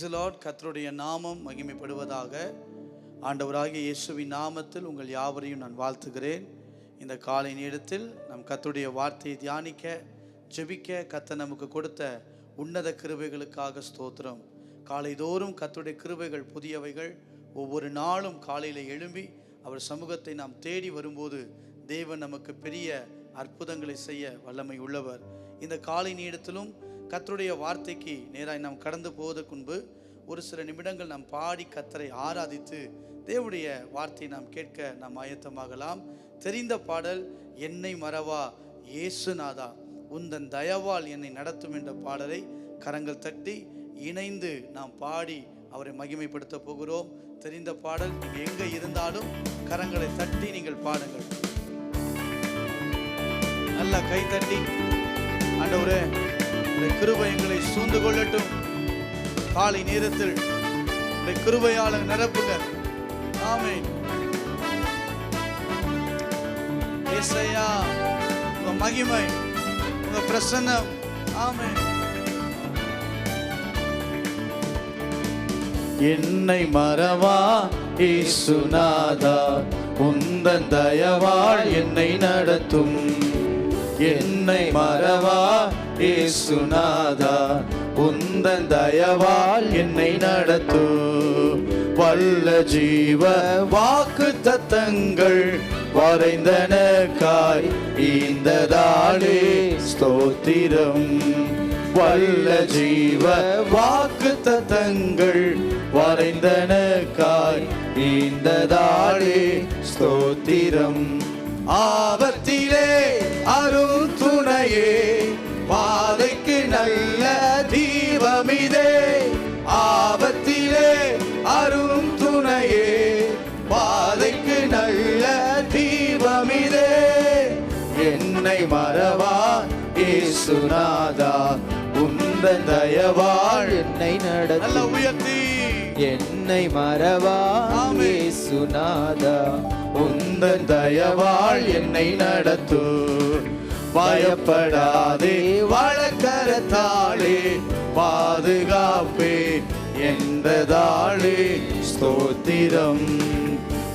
Praise the Lord. கர்த்தருடைய நாமம் மகிமைப்படுவதாக. ஆண்டவராகிய இயேசுவின் நாமத்தில் உங்கள் யாவரையும் நான் வாழ்த்துகிறேன். இந்த காலை நேரத்தில் நம் கர்த்தருடைய வார்த்தையை தியானிக்க, ஜெபிக்க கர்த்தர் நமக்கு கொடுத்த உன்னத கிருபைகளுக்காக ஸ்தோத்திரம். காலைதோறும் கர்த்தருடைய கிருபைகள் புதியவைகள். ஒவ்வொரு நாளும் காலையில் எழும்பி அவர் சமூகத்தை நாம் தேடி வரும்போது தேவன் நமக்கு பெரிய அற்புதங்களை செய்ய வல்லமை உள்ளவர். இந்த காலை நேரத்திலும் கர்த்தருடைய வார்த்தைக்கு நேராக நாம் கடந்து போவதற்கு முன்பு ஒரு சில நிமிடங்கள் நாம் பாடி கர்த்தரை ஆராதித்து தேவனுடைய வார்த்தையை நாம் கேட்க நாம் ஆயத்தமாகலாம். தெரிந்த பாடல், என்னை மறவா இயேசுநாதா உந்தன் தயவால் என்னை நடத்தும் என்ற பாடலை கரங்கள் தட்டி இணைந்து நாம் பாடி அவரை மகிமைப்படுத்த போகிறோம். தெரிந்த பாடல். நீங்கள் எங்கே இருந்தாலும் கரங்களை தட்டி நீங்கள் பாடுங்கள். நல்லா கை தட்டி, ஆண்டவரே கிருபை எங்களை சூழ்ந்து கொள்ளட்டும். காலை நேரத்தில் கிருபையால நிரப்புங்க. ஆமென். ஏசையா, உங்க மகிமை, உங்க பிரசன்னம். ஆமென். என்னை மறவா இயேசுநாதா உந்தன் தயவால் என்னை நடத்தும். என்னை மறவா இயேசுநாதா உந்தன் தயவால் என்னை நடத்தும். வல்ல ஜீவ வாக்கு தத்தங்கள் வரைந்தனக்காய் ஈந்ததாலே ஸ்தோத்திரம். வல்ல ஜீவ வாக்கு தத்தங்கள் வரைந்தனக்காய் ஈந்ததாலே ஸ்தோத்திரம். ஆபத்திலே அருள் துணையே, பாதைக்கு நல்ல தீபமிதே. ஆபத்திலே அருள் துணையே, பாதைக்கு நல்ல தீபமிதே. என்னை மறவா இயேசுநாதா உந்தன் தயவால் என்னை நடத்தும். நல்ல உயர்த்தி. என்னை மறவா இயேசுநாதா உந்தன் தயவால் என்னை நடத்தும். பயப்படாதே வழக்கரத்தாளே பாதுகாப்பே என்றதாளே ஸ்தோத்திரம்.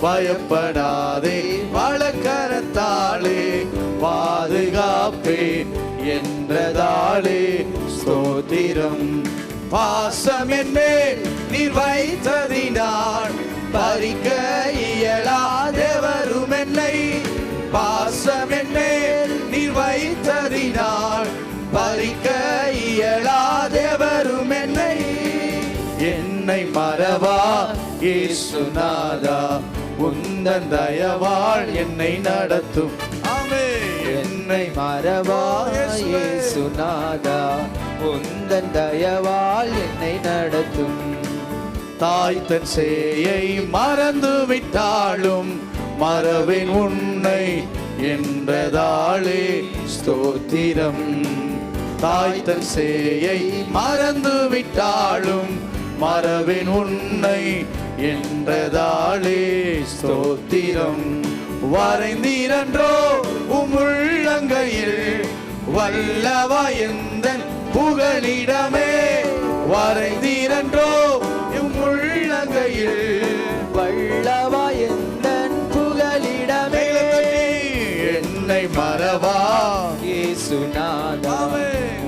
பயப்படாதே வழக்கரத்தாளே பாதுகாப்பே என்றதாளே ஸ்தோத்திரம். பாசம் என்னேல் நீர் வைத்ததினால் பறிக்க இயலாதவரும் என்னை. பாசம் என்னேல் நீர் வைத்ததினால் பறிக்க இயலாதவரும் என்னை. என்னை மறவா இயேசுநாதா உந்தன் தயவால் என்னை நடத்தும். ஆமென். என்னை மறவா இயேசுநாதா உந்தன் தயவால் என்னை நடத்தும். தாய் தன் சேயை மறந்து விட்டாலும் மறவேன் உன்னை என்றதாலே ஸ்தோத்திரம். தாய் தன் சேயை மறந்து விட்டாலும் மறவேன் உன்னை என்றதாலே ஸ்தோத்திரம். வரைந்தீரன்றோ உமுள்ளங்கையில் வல்லவா எந்தன் புகலிடமே. வரைந்தீரன்றோ உமுள்ளங்கையில் வல்லவா எந்தன் புகலிடமே. என்னை மறவா இயேசுநாதா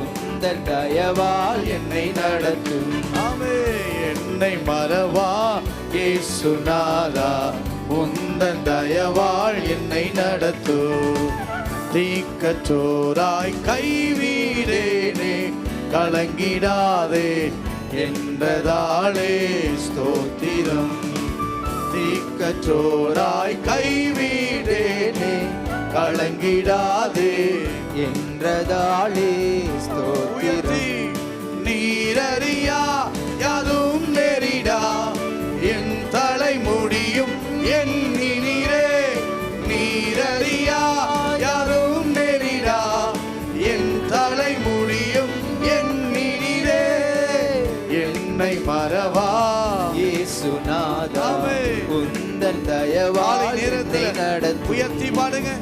உந்தன் தயவால் என்னை நடத்தும். என்னை மறவா இயேசுநாதா உந்தன் தயவால் என்னை நடத்தும். தீக்கற்றோராய் கைவிடேனே கலங்கிடாதே என்றதாலே ஸ்தோத்திரம். தீக்கற்றோராய் கைவிடேனே கலங்கிடாதே என்றதாலே ஸ்தோத்திரம். நீரறியா யாதும் நெறிடா என் தலை முடியும் எண்ணினீரே. நீரறியா யாதும் நெறிடா என் தலை முடியும் எண்ணினீரே. என்னை மறவா இயேசுநாதா உந்தன் தயவால் என்னை நடத்தும். உயர்த்தி பாடுங்க.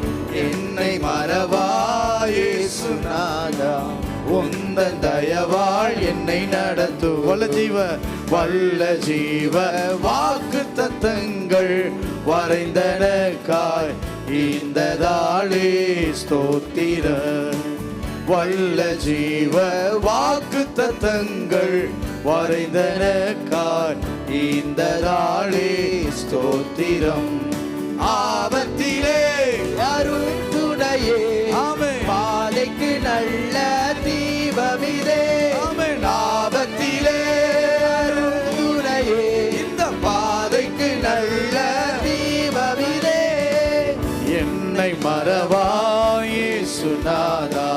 என்னை மறவா இயேசுநாதா உந்தன் தயவாள் என்னை நடத்தும். வல்ல ஜீவ வாக்கு தத்தங்கள் வரைந்தனக்காய் இந்த தாளே ஸ்தோத்திரம். வல்ல ஜீவ வாக்கு தத்தங்கள் வரைந்தனக்காய் இந்த தாளே ஸ்தோத்திரம். ஆபத்திலே அருந்துணையே பாதைக்கு நல்ல தீபமிதே. ஆபத்திலே அருந்துணையே இந்த பாதைக்கு நல்ல தீபமிதே. என்னை மறவாய் இயேசுநாதா,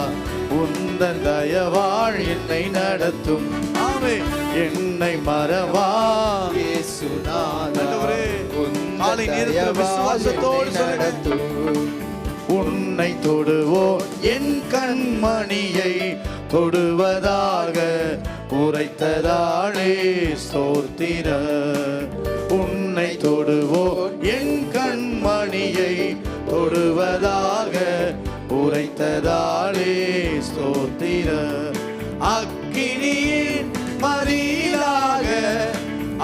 உந்தன் தயவாள் என்னை நடத்தும். என்னை மறவாய் இயேசுநாதா, விசுவாசத்தோடு நடத்தும். உன்னை தொடுவோ என் கண்மணியை தொடுவதாக உரைத்ததாளே ஸ்தோத்திர. உன்னை தொடுவோ என் கண்மணியை தொடுவதாக உரைத்ததாளே ஸ்தோத்திர. அக்கினியின் மறியலாக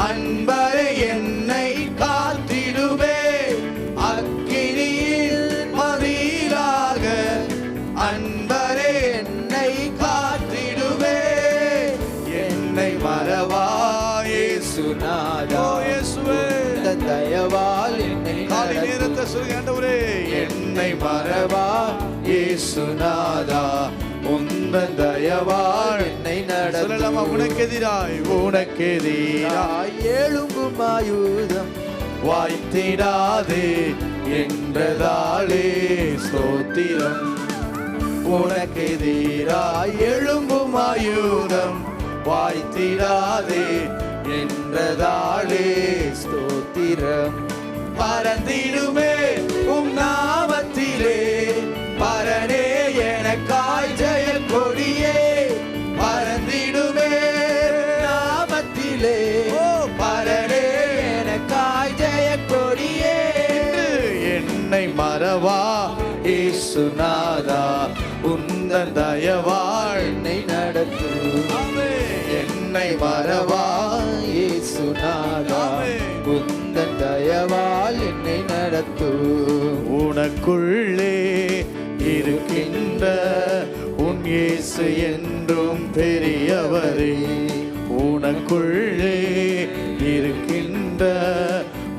அன்பரை என்னை காத்திடுவே. அக்கினியில் மறியலாக அன்பரே என்னை காத்திடுவே. என்னை மறவாய் இயேசுநாதா, தயவால் என்னை காலை நேரத்தை சொல்லுங்க ஆண்டவரே. என்னை மறவாய் இயேசுநாதா, உந்தன் தயவாள் என்னை நடத்தும். உனக்கெதிராய் எழும்பும் ஆயுதம் வாய்த்திடாதே என்றதாலே ஸ்தோத்திரம். உனக்கெதிராய் எழும்பும் ஆயுதம் வாய்த்திடாதே என்றதாலே ஸ்தோத்திரம். பறந்திடுமே உம் நாமத்திலே பரனே எனக்காய் ஜெய கொடியே. பறந்திடுமே நாமத்திலே பரனே எனக்காய் ஜெய கொடியே. என்னை மறவா இயேசுநாதா, உந்தன் தயவாள் என்னை நடத்தும். என்னை மறவா இயேசுநாதா, உந்தன் தயவாள் என்னை நடத்தும். உனக்குள்ளே இருக்கின்ற உன் இயேசு என்றும் பெரியவரே. உனக்குள்ளே இருக்கின்ற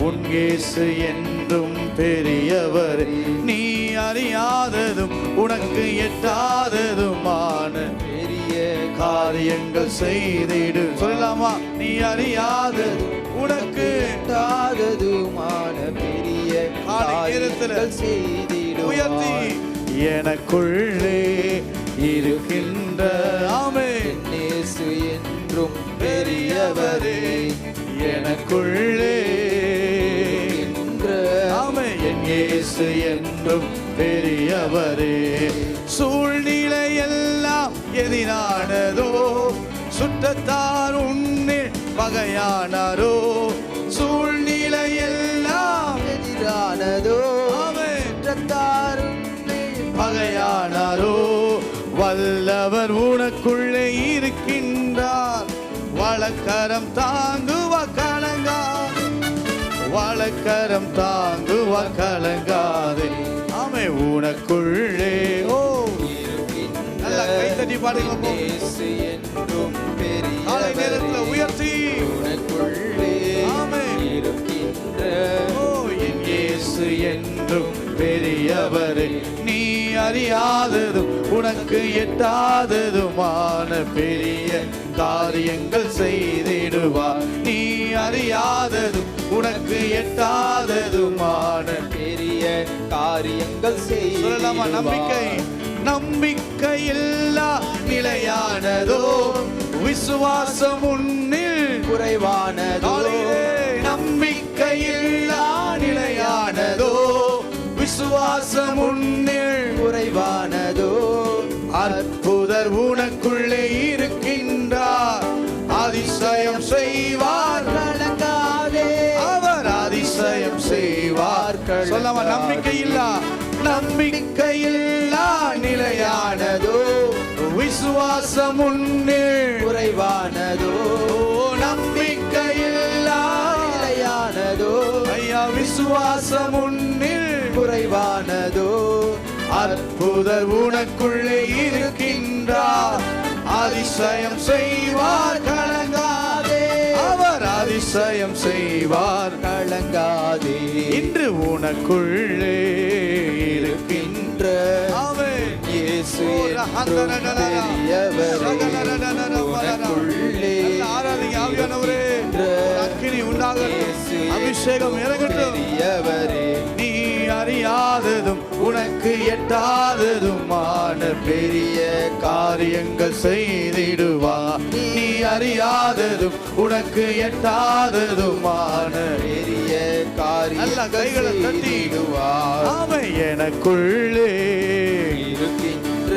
உன் இயேசு என்றும் பெரியவரே. நீ அறியாததும் உனக்கு எட்டாததுமான பெரிய காரியங்கள் செய்திடு. சொல்லலாமா? நீ அறியாதது உனக்கு எட்டாததுமான பெரிய காரியங்கள் செய்திடு. உயர்த்தி எனக்குள்ளே இருக்கின்ற இயேசு என்றும் பெரியவரே. எனக்குள்ளே என் இயேசு என்றும் பெரியவரே. சூழ்நிலை எல்லாம் எதிரானதோ, சுற்றத்தார் உன்னில் பகையானாரோ. சூழ்நிலை எல்லாம் எதிரானதோ, சுற்றத்தார் பகையானாரோ. வல்லவர் உனக்குள்ளே இருக்கின்றார், வழக்கரம் தாங்குவ கலங்காது. வழக்கரம் தாங்குவ கலங்காது. ஆமே உனக்குள்ளே நல்லா கைத்தட்டி பாடுங்க. காலை நேரத்தில் உயர்த்தி உனக்குள்ளே இருக்கின்ற என் இயேசு என்றும் பெரியவரே. நீ அறியாததும் உனக்கு எட்டாததுமான பெரிய காரியங்கள் செய்திடுவார். நீ அறியாததும் உனக்கு எட்டாததுமான பெரிய காரியங்கள் செய்யலாமா? நம்பிக்கையில்லா நிலையானதோ, விசுவாசம் உன்னில் குறைவானதோ. நம்பிக்கையில்லா நிலையானதோ, விசுவாசம் உன்னில் குறைவானதோ. அற்புதர் உனக்குள்ளே இருக்கின்றார், அதிசயம் செய்வார் கலங்காதே. அவர் அதிசயம் செய்வார். சொல்லாம நம்பிக்கையில்லா நிலையானதோ, விசுவாசம் உன்னில் குறைவானதோ, நம்பிக்கையில்லா நிலையானதோ. ஐயா விசுவாசம் உன்னில் குறைவானதோ, அற்புதர் உனக்குள்ளே இருக்கின்றார். அதிசயம் செய்வார் கலங்காதே, அவர் அதிசயம் செய்வார் கலங்காதே. இன்று உனக்குள்ளே இருக்கின்ற இயேசு அபிஷேகம் இறங்கட்டும். நீ அறியாததும் உனக்கு எட்டாததுமான பெரிய காரியங்கள் செய்திடுவா. நீ அறியாததும் உனக்கு எட்டாததுமான பெரிய காரியம் நல்ல கைகளை தட்டிடுவா. அவன் எனக்குள்ளே இருக்கின்ற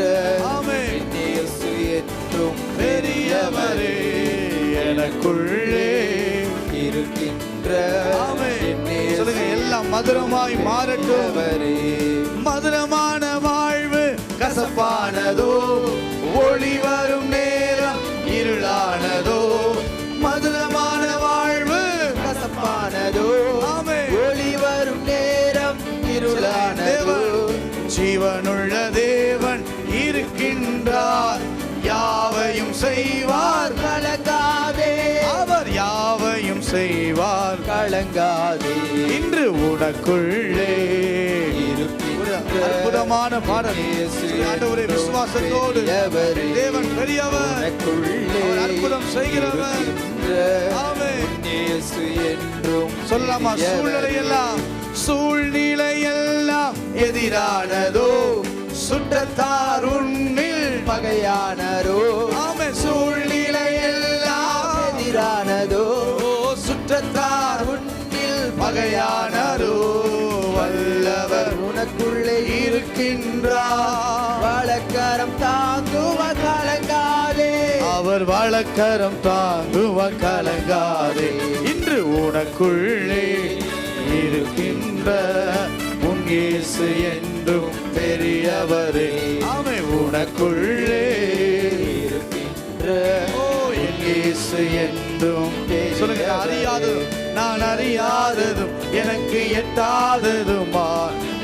இயேசு என்றும் பெரியவரே, எனக்குள்ளே இருக்கின்ற சொல்லுங்க, எல்லாம் மதுரமாய் மாறட்டும். மதுரமான வாழ்வு கசப்பானதோ, ஒளி வரும் நேரம் இருளானதோ. மதுரமான வாழ்வு கசப்பானதோ, ஒளி வரும் நேரம் இருளானதோ. ஜீவனுள்ள தேவன் இருக்கின்றார், யாவையும் செய்வார் கலங்காதே. அவர் யாவையும் செய்வார் கலங்காதே. இன்று உனக்குள்ளே அற்புதமான பாடல். ஆண்டவரே, விசுவாசத்தோடு தேவன் பெரியவர், அவர் அற்புதம் செய்கிறவர். இயேசு என்றும் சொல்லாமா? சூழ்நிலை எல்லாம் எதிரானதோ, சுற்றத்தார் உன்னில் பகையானரோ. சூழ்நிலை எல்லாம் எதிரானதோ, சுற்றத்தார் உன்னில் பகையானரோ. வல்லவர் உனக்குள்ளே இருக்கின்றார், வழக்கரம் தாங்குவ கலங்காதே. அவர் வழக்கரம் தாங்குவ கலங்காதே. இன்று உனக்குள்ளே இருக்கின்ற உன் இயேசு என்றும் பெரியவரே. அவன் உனக்குள்ளே இருக்கின்ற என் இயேசு என்றும். சொல்லுங்க, அறியாததும் நான் அறியாததும் எனக்கு எட்டாததுமா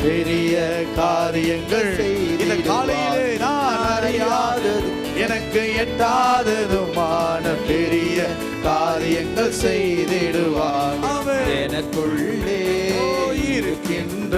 பெரிய காரியங்கள் இந்த காலையிலே நான் அறியாததும் எனக்கு எட்டாததுமான பெரிய காரியங்கள் செய்திடுவார். எனக்குள்ளே இருக்கின்ற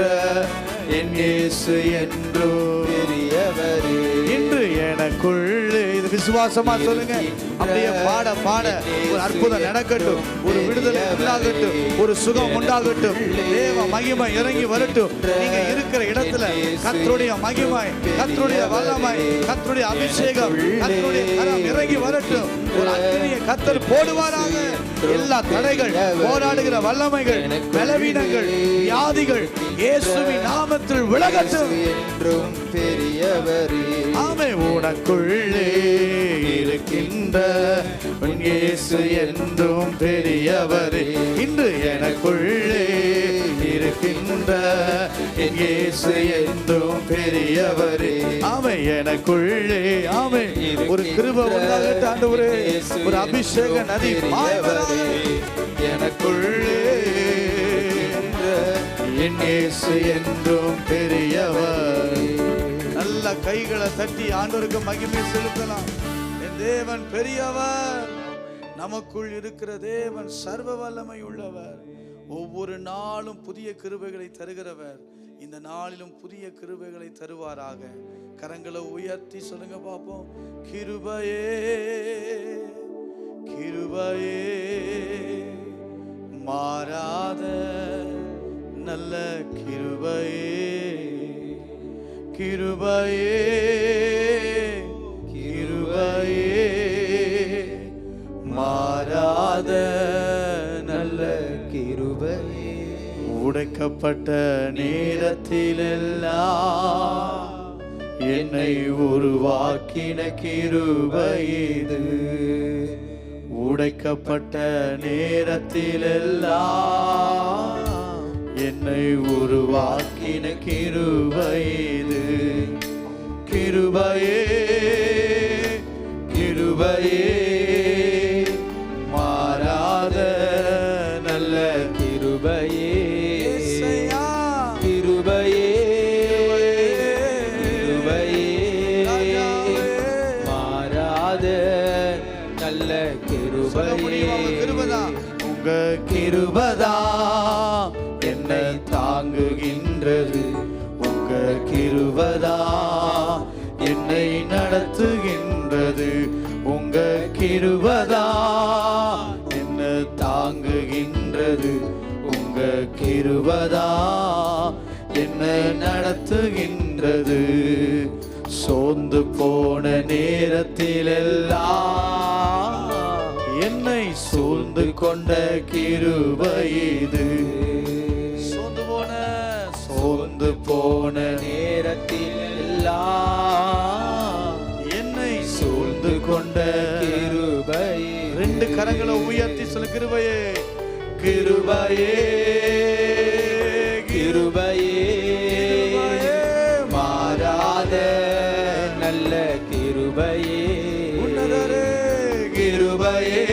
என் இயேசு என்றும் பெரியவரே. இன்று எனக்குள்ளே, இது விசுவாசமா சொல்லுங்க. அப்படியே பாட பாட ஒரு அற்புதம் நடக்கட்டும், ஒரு விடுதலை உண்டாகட்டும், ஒரு சுகம் உண்டாகட்டும். தேவ மகிமை இறங்கி வரட்டும். நீங்க இருக்கிற இடத்துல கர்த்தருடைய மகிமை, கர்த்தருடைய வல்லமை, கர்த்தருடைய அபிஷேகம், கர்த்தருடைய கரம் இறங்கி வரட்டும். ஒரு அக்கினியை கர்த்தர் போடுவாராக. எல்லா தடைகள், போராடுகிற வல்லமைகள், பலவீனங்கள், வியாதிகள் இயேசுவின் நாமத்தில் விலகட்டும். என்றும் பெரியவரே. ஆமே, உனக்குள்ளே இருக்கின்ற உன் இயேசு என்றும் பெரியவரே. இன்று எனக்குள்ளே இருக்கின்ற என் இயேசு என்றும் பெரியவரே. ஆமே, எனக்குள்ளே. ஆமே, ஒரு கிருபை உண்டாகட்டும் ஆண்டவரே. ஒரு அபிஷேக நதி பாய்வதாக எனக்குள்ளே என் இயேசு என்றும் பெரியவர். நல்ல கைகளை தட்டி ஆண்டவருக்கு மகிமை செலுத்தலாம். என் தேவன் பெரியவர். நமக்குள் இருக்கிற தேவன் சர்வ வல்லமை உள்ளவர். ஒவ்வொரு நாளும் புதிய கிருபைகளை தருகிறவர். இந்த நாளிலும் புதிய கிருபைகளை தருவாராக. கரங்களை உயர்த்தி சொல்லுங்க பார்ப்போம். கிருபையே கிருபையே மாறாத நல்ல கிருபையே கிருபையே கிருபையே மாறாத நல்ல கிருபையே. உடைக்கப்பட்ட நேரத்திலெல்லாம் என்னை உருவாக்கின கிருபை இது. உடைக்கப்பட்ட நேரத்திலெல்லாம் என்னை உருவாக்கின கிருபை இது. கிருபையே கிருபதா என்னை தாங்குகின்றது, உங்க கிருபதா என்னை நடத்துகின்றது, உங்க கிருபதா என்னை தாங்குகின்றது, உங்க கிருபதா என்னை நடத்துகின்றது. சோர்ந்து போன நேரத்திலெல்லாம் என்னை சூழ்ந்து கொண்ட கிருபை இது. சோர்ந்து போன நேரத்திலெல்லாம் என்னை சூழ்ந்து கொண்ட கிருபை. ரெண்டு கரங்களை உயர்த்தி சொல்ல, கிருபையே கிருபையே கிருபையே, மாறாத நல்ல கிருபையே, உன்னதரே கிருபையே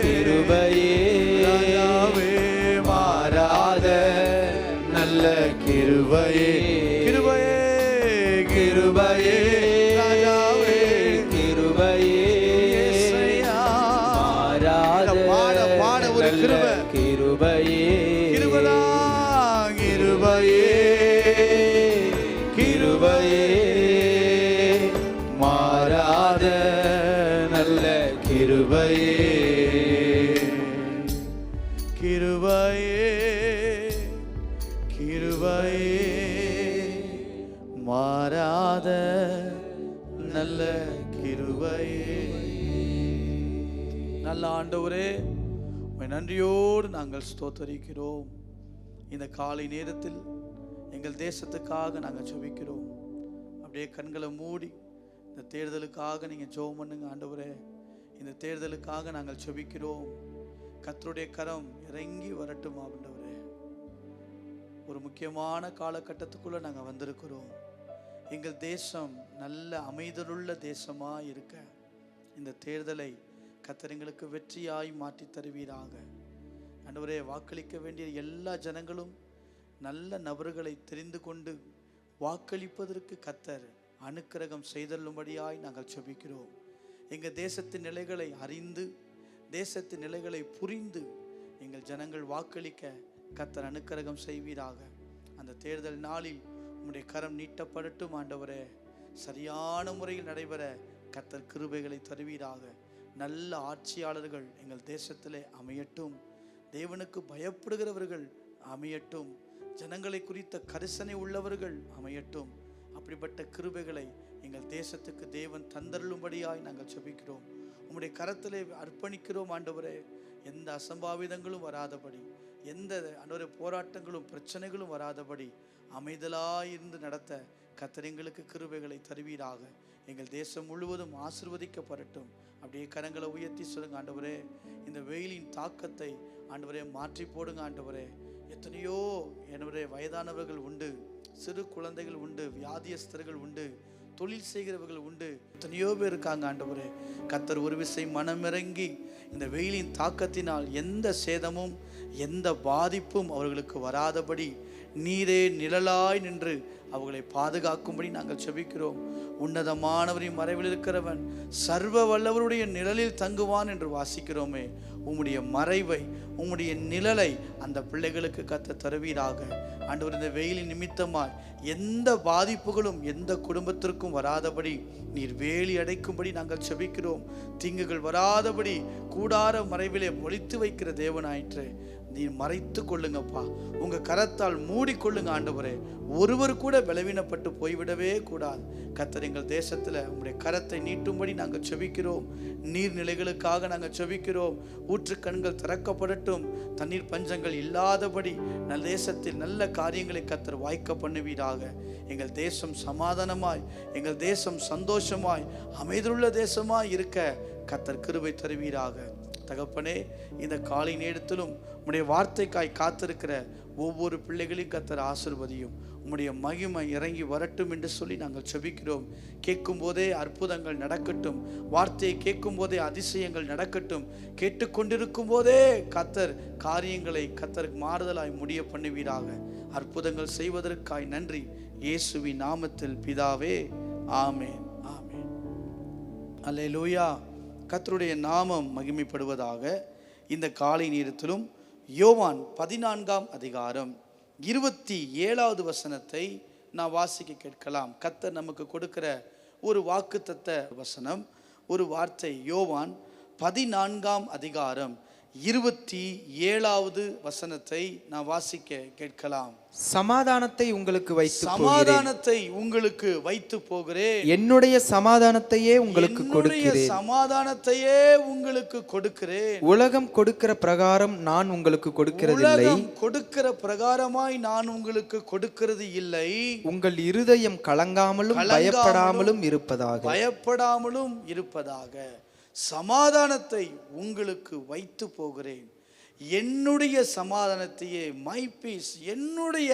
கிருபையே, மாறாத நல்ல கிருபையே கிருபையே கிருபையே, ராஜாவே கிருபையே, மாறாத பாட ஒரு கிருபை கிருபையே கிருபதா கிருபையே கிருபையே, மாறாத நல்ல கிருபையே கிருபையே கிருபையே, மாறாத நல்ல கிருபையே. நல்ல ஆண்டவரே, உம்மை நன்றியோடு நாங்கள் ஸ்தோத்தரிக்கிறோம். இந்த காலை நேரத்தில் எங்கள் தேசத்துக்காக நாங்கள் ஜெபிக்கிறோம். அப்படியே கண்களை மூடி இந்த தேர்தலுக்காக நீங்கள் ஜெபம் பண்ணுங்க. ஆண்டவரே, இந்த தேர்தலுக்காக நாங்கள் ஜெபிக்கிறோம். கர்த்தருடைய கரம் இறங்கி வரட்டும். ஆண்டவரே, ஒரு முக்கியமான காலகட்டத்துக்குள்ளே நாங்கள் வந்திருக்கிறோம். எங்கள் தேசம் நல்ல அமைதலுள்ள தேசமாக இருக்க இந்த தேர்தலை கர்த்தர் எங்களுக்கு வெற்றியாய் மாற்றி தருவீராக. ஆண்டவரே, வாக்களிக்க வேண்டிய எல்லா ஜனங்களும் நல்ல நபர்களை தெரிந்து கொண்டு வாக்களிப்பதற்கு கர்த்தர் அனுக்கிரகம் செய்தள்ளும்படியாய் நாங்கள் ஜெபிக்கிறோம். எங்கள் தேசத்தின் நிலைகளை அறிந்து, தேசத்தின் நிலைகளை புரிந்து எங்கள் ஜனங்கள் வாக்களிக்க கர்த்தர் அனுக்கிரகம் செய்வீராக. அந்த தேர்தல் நாளில் உம்முடைய கரம் நீட்டப்படட்டும். ஆண்டவரே, சரியான முறையில் நடைபெற கர்த்தர் கிருபைகளை தருவீராக. நல்ல ஆட்சியாளர்கள் எங்கள் தேசத்திலே அமையட்டும். தேவனுக்கு பயப்படுகிறவர்கள் அமையட்டும். ஜனங்களை குறித்த கரிசனை உள்ளவர்கள் அமையட்டும். அப்படிப்பட்ட கிருபைகளை எங்கள் தேசத்துக்கு தேவன் தந்தருளும்படியாய் நாங்கள் ஜெபிக்கிறோம். உம்முடைய கரத்திலே அர்ப்பணிக்கிறோம். ஆண்டவரே, எந்த அசம்பாவிதங்களும் வராதபடி, எந்த ஆண்டவரே போராட்டங்களும் பிரச்சனைகளும் வராதபடி அமைதலாயிருந்து நடத்த கர்த்தர் எங்களுக்கு கிருபைகளை தருவீராக. எங்கள் தேசம் முழுவதும் ஆசீர்வதிக்கப்படட்டும். அப்படியே கரங்களை உயர்த்தி சொல்லுங்க. ஆண்டவரே, இந்த வெயிலின் தாக்கத்தை ஆண்டவரே மாற்றி போடுங்க. ஆண்டவரே, எத்தனையோ ஆண்டவரே வயதானவர்கள் உண்டு, சிறு குழந்தைகள் உண்டு, வியாதியஸ்தர்கள் உண்டு, தொழில் செய்கிறவர்கள் உண்டு, எத்தனையோ பேர் இருக்காங்க. ஆண்டவரே, கர்த்தர் ஒரு விசை மனமிறங்கி இந்த வெயிலின் தாக்கத்தினால் எந்த சேதமும் எந்த பாதிப்பும் அவர்களுக்கு வராதபடி நீரே நிழலாய் நின்று அவர்களை பாதுகாக்கும்படி நாங்கள் ஜெபிக்கிறோம். உன்னதமானவரின் மறைவில் இருக்கிறவன் சர்வ வல்லவருடைய நிழலில் தங்குவான் என்று வாசிக்கிறோமே. உம்முடைய மறைவை, உம்முடைய நிழலை அந்த பிள்ளைகளுக்கு கத்த தருவீராக. ஆண்டவர், இந்த வெயிலின் நிமித்தமாய் எந்த பாதிப்புகளும் எந்த குடும்பத்திற்கும் வராதபடி நீர் வேலி அடைக்கும்படி நாங்கள் ஜெபிக்கிறோம். தீங்குகள் வராதபடி கூடார மறைவிலே ஒளித்து வைக்கிற தேவனாயிற்று நீர் மறைத்து கொள்ளுங்கப்பா. உங்க கரத்தால் மூடிக்கொள்ளுங்க. ஆண்டவரே, ஒருவர் கூட பலவீனப்பட்டு போய்விடவே கூடாது. கர்த்தர், எங்கள் தேசத்துல உங்களுடைய கரத்தை நீட்டும்படி நாங்கள் ஜெபிக்கிறோம். நீர்நிலைகளுக்காக நாங்கள் ஜெபிக்கிறோம். ஊற்றுக்கண்கள் திறக்கப்படட்டும். தண்ணீர் பஞ்சங்கள் இல்லாதபடி நல்ல தேசத்தில் நல்ல காரியங்களை கர்த்தர் வாய்க்க பண்ணுவீராக. எங்கள் தேசம் சமாதானமாய், எங்கள் தேசம் சந்தோஷமாய் அமைதியுள்ள தேசமாய் இருக்க கர்த்தர் கிருபை தருவீராக. தகப்பனே, இந்த காலை நேரத்திலும் உம்முடைய வார்த்தைக்காய் காத்திருக்கிற ஒவ்வொரு பிள்ளைகளையும் கர்த்தர் ஆசீர்வதியும். உம்முடைய மகிமை இறங்கி வரட்டும் என்று சொல்லி நாங்கள் ஜெபிக்கிறோம். கேட்கும் போதே அற்புதங்கள் நடக்கட்டும். வார்த்தையை கேட்கும் போதே அதிசயங்கள் நடக்கட்டும். கேட்டுக்கொண்டிருக்கும் போதே கர்த்தர் காரியங்களை கர்த்தர் மாறுதலாய் முடிய பண்ணுவீராக. அற்புதங்கள் செய்வதற்காய் நன்றி. இயேசுவின் நாமத்தில் பிதாவே, ஆமென், ஆமென். அல்லேலூயா. கர்த்தருடைய நாமம் மகிமைப்படுவதாக. இந்த காலை நேரத்திலும் யோவான் 14ஆம் அதிகாரம் 27வது வசனத்தை நான் வாசிக்க கேட்கலாம். கர்த்தர் நமக்கு கொடுக்கிற ஒரு வாக்குத்தத்த வசனம், ஒரு வார்த்தை. யோவான் 14ஆம் அதிகாரம் 27வது வசனத்தை நான் வாசிக்க கேட்கலாம். சமாதானத்தை உங்களுக்கு வைத்து போகிறேன், என்னுடைய சமாதானத்தையே உங்களுக்கு கொடுக்கிறேன். சமாதானத்தையே உங்களுக்கு கொடுக்கிறேன். உலகம் கொடுக்கிற பிரகாரம் நான் உங்களுக்கு கொடுக்கிறதில்லை. உலகம் கொடுக்கிற பிரகாரமாய் நான் உங்களுக்கு கொடுக்கிறது இல்லை. உங்கள் இருதயம் கலங்காமலும் பயப்படாமலும் இருப்பதாக சமாதானத்தை உங்களுக்கு வைத்து போகிறேன். என்னுடைய சமாதானத்தையே, மை பீஸ், என்னுடைய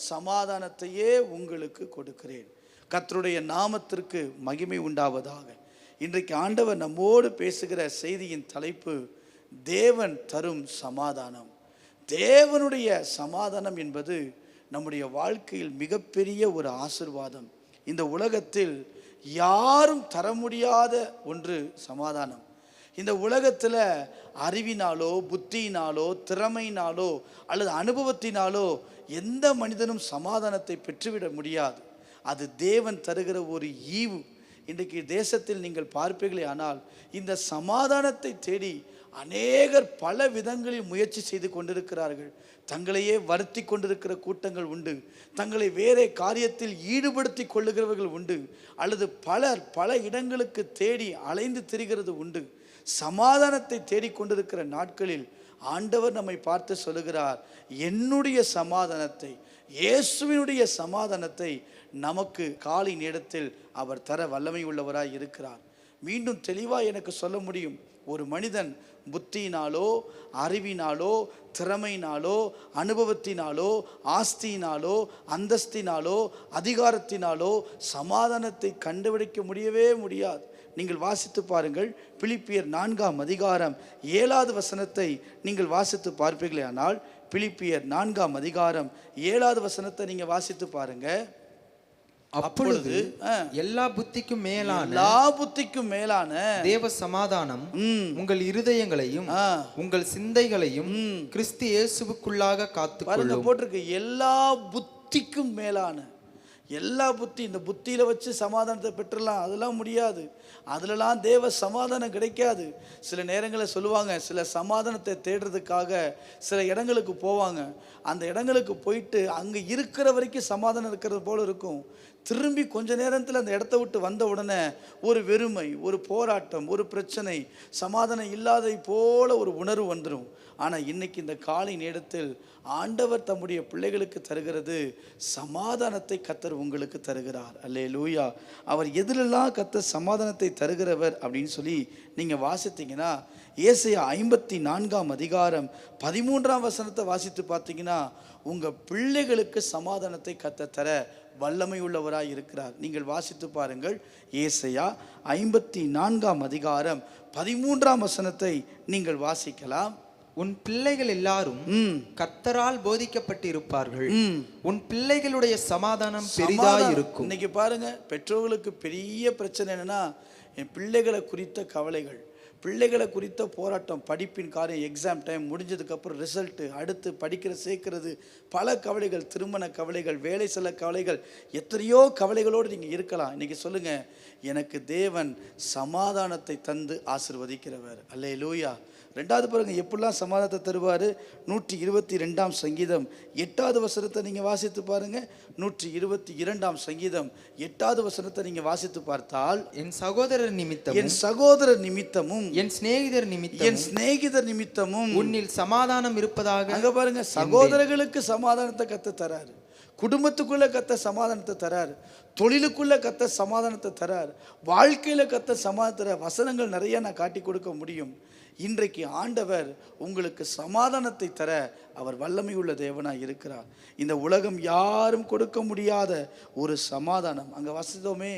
சமாதானத்தையே உங்களுக்கு கொடுக்கிறேன். கர்த்தருடைய நாமத்திற்கு மகிமை உண்டாவதாக. இன்றைக்கு ஆண்டவர் நம்மோடு பேசுகிற செய்தியின் தலைப்பு தேவன் தரும் சமாதானம். தேவனுடைய சமாதானம் என்பது நம்முடைய வாழ்க்கையில் மிகப்பெரிய ஒரு ஆசீர்வாதம். இந்த உலகத்தில் யாரும் தர முடியாத ஒன்று சமாதானம். இந்த உலகத்தில் அறிவினாலோ புத்தியினாலோ திறமையினாலோ அல்லது அனுபவத்தினாலோ எந்த மனிதனும் சமாதானத்தை பெற்றுவிட முடியாது. அது தேவன் தருகிற ஒரு ஈவு. இன்றைக்கு தேசத்தில் நீங்கள் பார்ப்பீர்களே ஆனால் இந்த சமாதானத்தை தேடி அநேகர் பல விதங்களில் முயற்சி செய்து கொண்டிருக்கிறார்கள். தங்களையே வருத்தி கொண்டிருக்கிற கூட்டங்கள் உண்டு. தங்களை வேறே காரியத்தில் ஈடுபடுத்தி கொள்ளுகிறவர்கள் உண்டு. அல்லது பலர் பல இடங்களுக்கு தேடி அலைந்து திரிகிறது உண்டு. சமாதானத்தை தேடிக்கொண்டிருக்கிற நாட்களில் ஆண்டவர் நம்மை பார்த்து சொல்லுகிறார், என்னுடைய சமாதானத்தை, இயேசுவினுடைய சமாதானத்தை நமக்கு காலை நேரத்தில் அவர் தர வல்லமை உள்ளவராய் இருக்கிறார். மீண்டும் தெளிவாக எனக்கு சொல்ல முடியும். ஒரு மனிதன் புத்தியினாலோ அறிவினாலோ திறமையினாலோ அனுபவத்தினாலோ ஆஸ்தியினாலோ அந்தஸ்தினாலோ அதிகாரத்தினாலோ சமாதானத்தை கண்டுபிடிக்க முடியவே முடியாது. நீங்கள் வாசித்து பாருங்கள். பிலிப்பியர் 4ஆம் அதிகாரம் 7வது வசனத்தை நீங்கள் வாசித்து பார்ப்பீர்களே ஆனால் பிலிப்பியர் 4ஆம் அதிகாரம் 7வது வசனத்தை நீங்கள் வாசித்து பாருங்க. அப்பொழுது எல்லா புத்திக்கும் மேலான தேவ சமாதானம் உங்கள் இருதயங்களையும் உங்கள் சிந்தைகளையும் கிறிஸ்து இயேசுவுக்குள்ளாக காத்துக்கொள்ளும். போட்டிருக்கு எல்லா புத்திக்கும் மேலான. எல்லா புத்தி, இந்த புத்தியில் வச்சு சமாதானத்தை பெற்றுடலாம், அதெல்லாம் முடியாது. அதிலலாம் தேவ சமாதானம் கிடைக்காது. சில நேரங்களில் சொல்லுவாங்க, சில சமாதானத்தை தேடுறதுக்காக சில இடங்களுக்கு போவாங்க. அந்த இடங்களுக்கு போயிட்டு அங்கே இருக்கிற வரைக்கும் சமாதானம் இருக்கிறது போல இருக்கும். திரும்பி கொஞ்ச நேரத்தில் அந்த இடத்த விட்டு வந்த உடனே ஒரு வெறுமை, ஒரு போராட்டம், ஒரு பிரச்சனை, சமாதானம் இல்லாததை போல ஒரு உணர்வு வந்துடும். ஆனால் இன்னைக்கு இந்த காலை நேரத்தில் ஆண்டவர் தம்முடைய பிள்ளைகளுக்கு தருகிறது சமாதானத்தை. கர்த்தர் உங்களுக்கு தருகிறார். அல்லேலூயா. அவர் எதிலெல்லாம் கர்த்தர் சமாதானத்தை தருகிறவர் அப்படின்னு சொல்லி நீங்கள் வாசித்தீங்கன்னா ஏசாயா 54ஆம் அதிகாரம் 13ஆம் வசனத்தை வாசித்து பார்த்தீங்கன்னா உங்கள் பிள்ளைகளுக்கு சமாதானத்தை கர்த்தர் தர வல்லமை உள்ளவராய் இருக்கிறார். நீங்கள் வாசித்து பாருங்கள். ஏசாயா 54ஆம் அதிகாரம் 13ஆம் வசனத்தை நீங்கள் வாசிக்கலாம். உன் பிள்ளைகள் எல்லாரும் கர்த்தரால் போதிக்கப்பட்டு இருப்பார்கள். உன் பிள்ளைகளுடைய சமாதானம் பெரிதா இருக்கும். இன்னைக்கு பாருங்க, பெற்றோர்களுக்கு பெரிய பிரச்சனை என்னன்னா என் பிள்ளைகளை குறித்த கவலைகள், பிள்ளைகளை குறித்த போராட்டம், படிப்பின் காரியம், எக்ஸாம் டைம் முடிஞ்சதுக்கப்புறம் ரிசல்ட்டு, அடுத்து படிக்கிற சேர்க்கிறது, பல கவலைகள், திருமண கவலைகள், வேலை செல்ல கவலைகள், எத்தனையோ கவலைகளோடு நீங்கள் இருக்கலாம். இன்றைக்கி சொல்லுங்கள், எனக்கு தேவன் சமாதானத்தை தந்து ஆசீர்வதிக்கிறவர். அல்லேலூயா. ரெண்டாவது பாருங்க எப்படிலாம் சமாதானத்தை தருவார். 122ஆம் சங்கீதம் 8வது வசனத்தை நீங்கள் வாசித்து பாருங்க. 122ஆம் சங்கீதம் 8வது வசனத்தை நீங்கள் வாசித்து பார்த்தால், என் சகோதரர் நிமித்தமும் என் சிநேகிதர் நிமித்தமும் உன்னில் சமாதானம் இருப்பதாக. அங்க பாருங்க, சகோதரர்களுக்கு சமாதானத்தை கர்த்தர் தராரு, குடும்பத்துக்குள்ள கர்த்தர் சமாதானத்தை தராரு, தொழிலுக்குள்ள கர்த்தர் சமாதானத்தை தரார், வாழ்க்கையில கர்த்தர் சமாதானத்தை தரார். வசனங்கள் நிறைய நான் காட்டி கொடுக்க முடியும். இன்றைக்கு ஆண்டவர் உங்களுக்கு சமாதானத்தை தர அவர் வல்லமை உள்ள தேவனாய் இருக்கிறார். இந்த உலகம் யாரும் கொடுக்க முடியாத ஒரு சமாதானம். அங்கே வசித்தோமே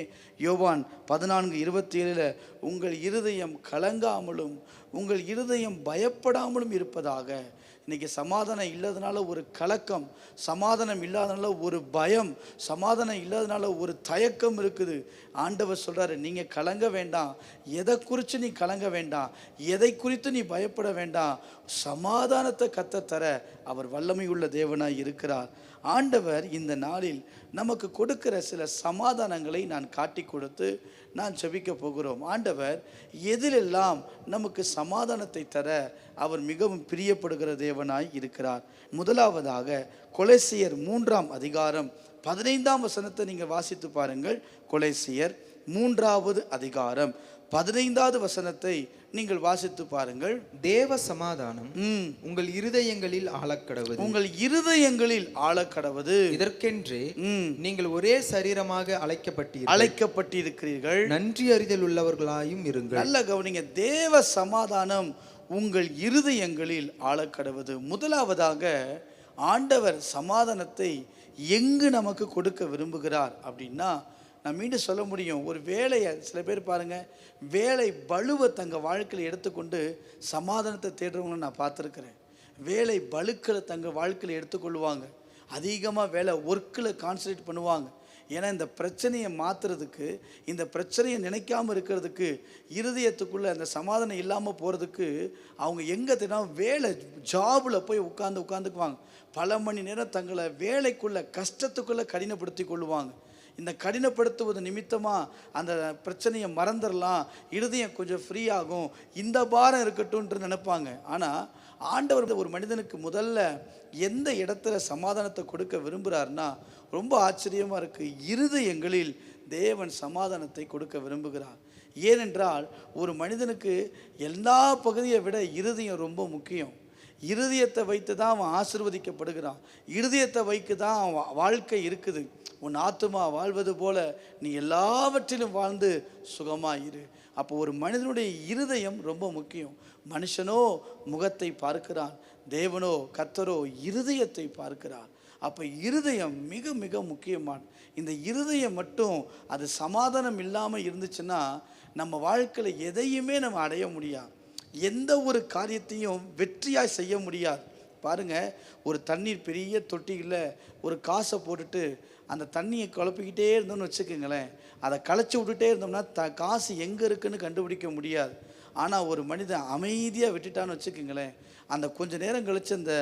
யோவான் 14:27 உங்கள் இருதயம் கலங்காமலும் உங்கள் இருதயம் பயப்படாமலும் இருப்பதாக. இன்னைக்கு சமாதானம் இல்லாதனால ஒரு கலக்கம், சமாதானம் இல்லாதனால ஒரு பயம், சமாதானம் இல்லாதனால ஒரு தயக்கம் இருக்குது. ஆண்டவர் சொல்றாரு, நீங்க கலங்க வேண்டாம். எதை குறித்து நீ கலங்க வேண்டாம், எதை குறித்து நீ பயப்பட வேண்டாம். சமாதானத்தை கர்த்தர் தர அவர் வல்லமை உள்ள தேவனாய் இருக்கிறார். ஆண்டவர் இந்த நாளில் நமக்கு கொடுக்கிற சில சமாதானங்களை நான் காட்டி கொடுத்து நான் ஜெபிக்க போகிறோம். ஆண்டவர் எதிலெல்லாம் நமக்கு சமாதானத்தை தர அவர் மிகவும் பிரியப்படுகிற தேவனாய் இருக்கிறார். முதலாவதாக கொலோசியர் 3ஆம் அதிகாரம் 15ஆம் வசனத்தை நீங்கள் வாசித்து பாருங்கள். கொலோசியர் 3வது அதிகாரம் 15வது வசனத்தை நீங்கள் வாசித்து பாருங்கள். தேவ சமாதானம் உங்கள் இருதயங்களில் ஆளக்கடவது. உங்கள் இருதயங்களில் ஆளக்கடவது. இதற்கென்றே நீங்கள் ஒரே சரீரமாக அழைக்கப்பட்டிருக்கிறீர்கள். நன்றி அறிதல் உள்ளவர்களாயும் இருங்கள். நல்ல கவனிங்க. தேவ சமாதானம் உங்கள் இருதயங்களில் ஆளக்கடவது. முதலாவதாக ஆண்டவர் சமாதானத்தை எங்கு நமக்கு கொடுக்க விரும்புகிறார் அப்படின்னா, நான் மீண்டும் சொல்ல முடியும், ஒரு வேலையை சில பேர் பாருங்கள், வேலை பளுவை தங்கள் வாழ்க்கையில் எடுத்துக்கொண்டு சமாதானத்தை தேடுறவங்களை நான் பார்த்துருக்குறேன். வேலை பளுக்களை தங்கள் வாழ்க்கையில் எடுத்துக்கொள்வாங்க. அதிகமாக வேலை ஒர்க்கில் கான்சன்ட்ரேட் பண்ணுவாங்க. ஏன்னா இந்த பிரச்சனையை மாற்றுறதுக்கு, இந்த பிரச்சனையை நினைக்காமல் இருக்கிறதுக்கு, இருதயத்துக்குள்ளே அந்த சமாதானம் இல்லாமல் போகிறதுக்கு அவங்க எங்கே தெரியும், வேலை ஜாபில் போய் உட்காந்துக்குவாங்க. பல மணி நேரம் தங்களை வேலைக்குள்ளே கஷ்டத்துக்குள்ளே கடினப்படுத்தி கொள்ளுவாங்க. இந்த கடினப்படுத்துவது நிமித்தமாக அந்த பிரச்சனையை மறந்துடலாம், இருதயம் கொஞ்சம் ஃப்ரீ ஆகும், இந்த பாரம் இருக்கட்டும்ன்று நினைப்பாங்க. ஆனால் ஆண்டவர் ஒரு மனிதனுக்கு முதல்ல எந்த இடத்துல சமாதானத்தை கொடுக்க விரும்புகிறார்னா, ரொம்ப ஆச்சரியமாக இருக்குது, இருதயங்களில் தேவன் சமாதானத்தை கொடுக்க விரும்புகிறார். ஏனென்றால் ஒரு மனிதனுக்கு எல்லா பகுதியை விட இருதயம் ரொம்ப முக்கியம். இருதயத்தை வைத்து தான் அவன் ஆசீர்வதிக்கப்படுகிறான். இருதயத்தை வைத்து தான் அவன் வாழ்க்கை இருக்குது. உன் ஆத்துமா வாழ்வது போல நீ எல்லாவற்றிலும் வாழ்ந்து சுகமாயிரு. அப்போ ஒரு மனிதனுடைய இருதயம் ரொம்ப முக்கியம். மனுஷனோ முகத்தை பார்க்கிறான், தேவனோ கர்த்தரோ இருதயத்தை பார்க்கிறார். அப்போ இருதயம் மிக மிக முக்கியமான இந்த இருதயம் மட்டும் அது சமாதானம் இல்லாமல் இருந்துச்சுன்னா நம்ம வாழ்க்கையில் எதையுமே நம்ம அடைய முடியாது. எந்த ஒரு காரியத்தையும் வெற்றியாக செய்ய முடியாது. பாருங்கள், ஒரு தண்ணீர் பெரிய தொட்டியில் ஒரு காசை போட்டுட்டு அந்த தண்ணியை குழப்பிக்கிட்டே இருந்தோம்னு வச்சுக்கோங்களேன், அதை களைச்சி விட்டுட்டே இருந்தோம்னா காசு எங்கே இருக்குன்னு கண்டுபிடிக்க முடியாது. ஆனால் ஒரு மனிதன் அமைதியாக விட்டுட்டான்னு வச்சுக்கோங்களேன், அந்த கொஞ்ச நேரம் கழித்து அந்த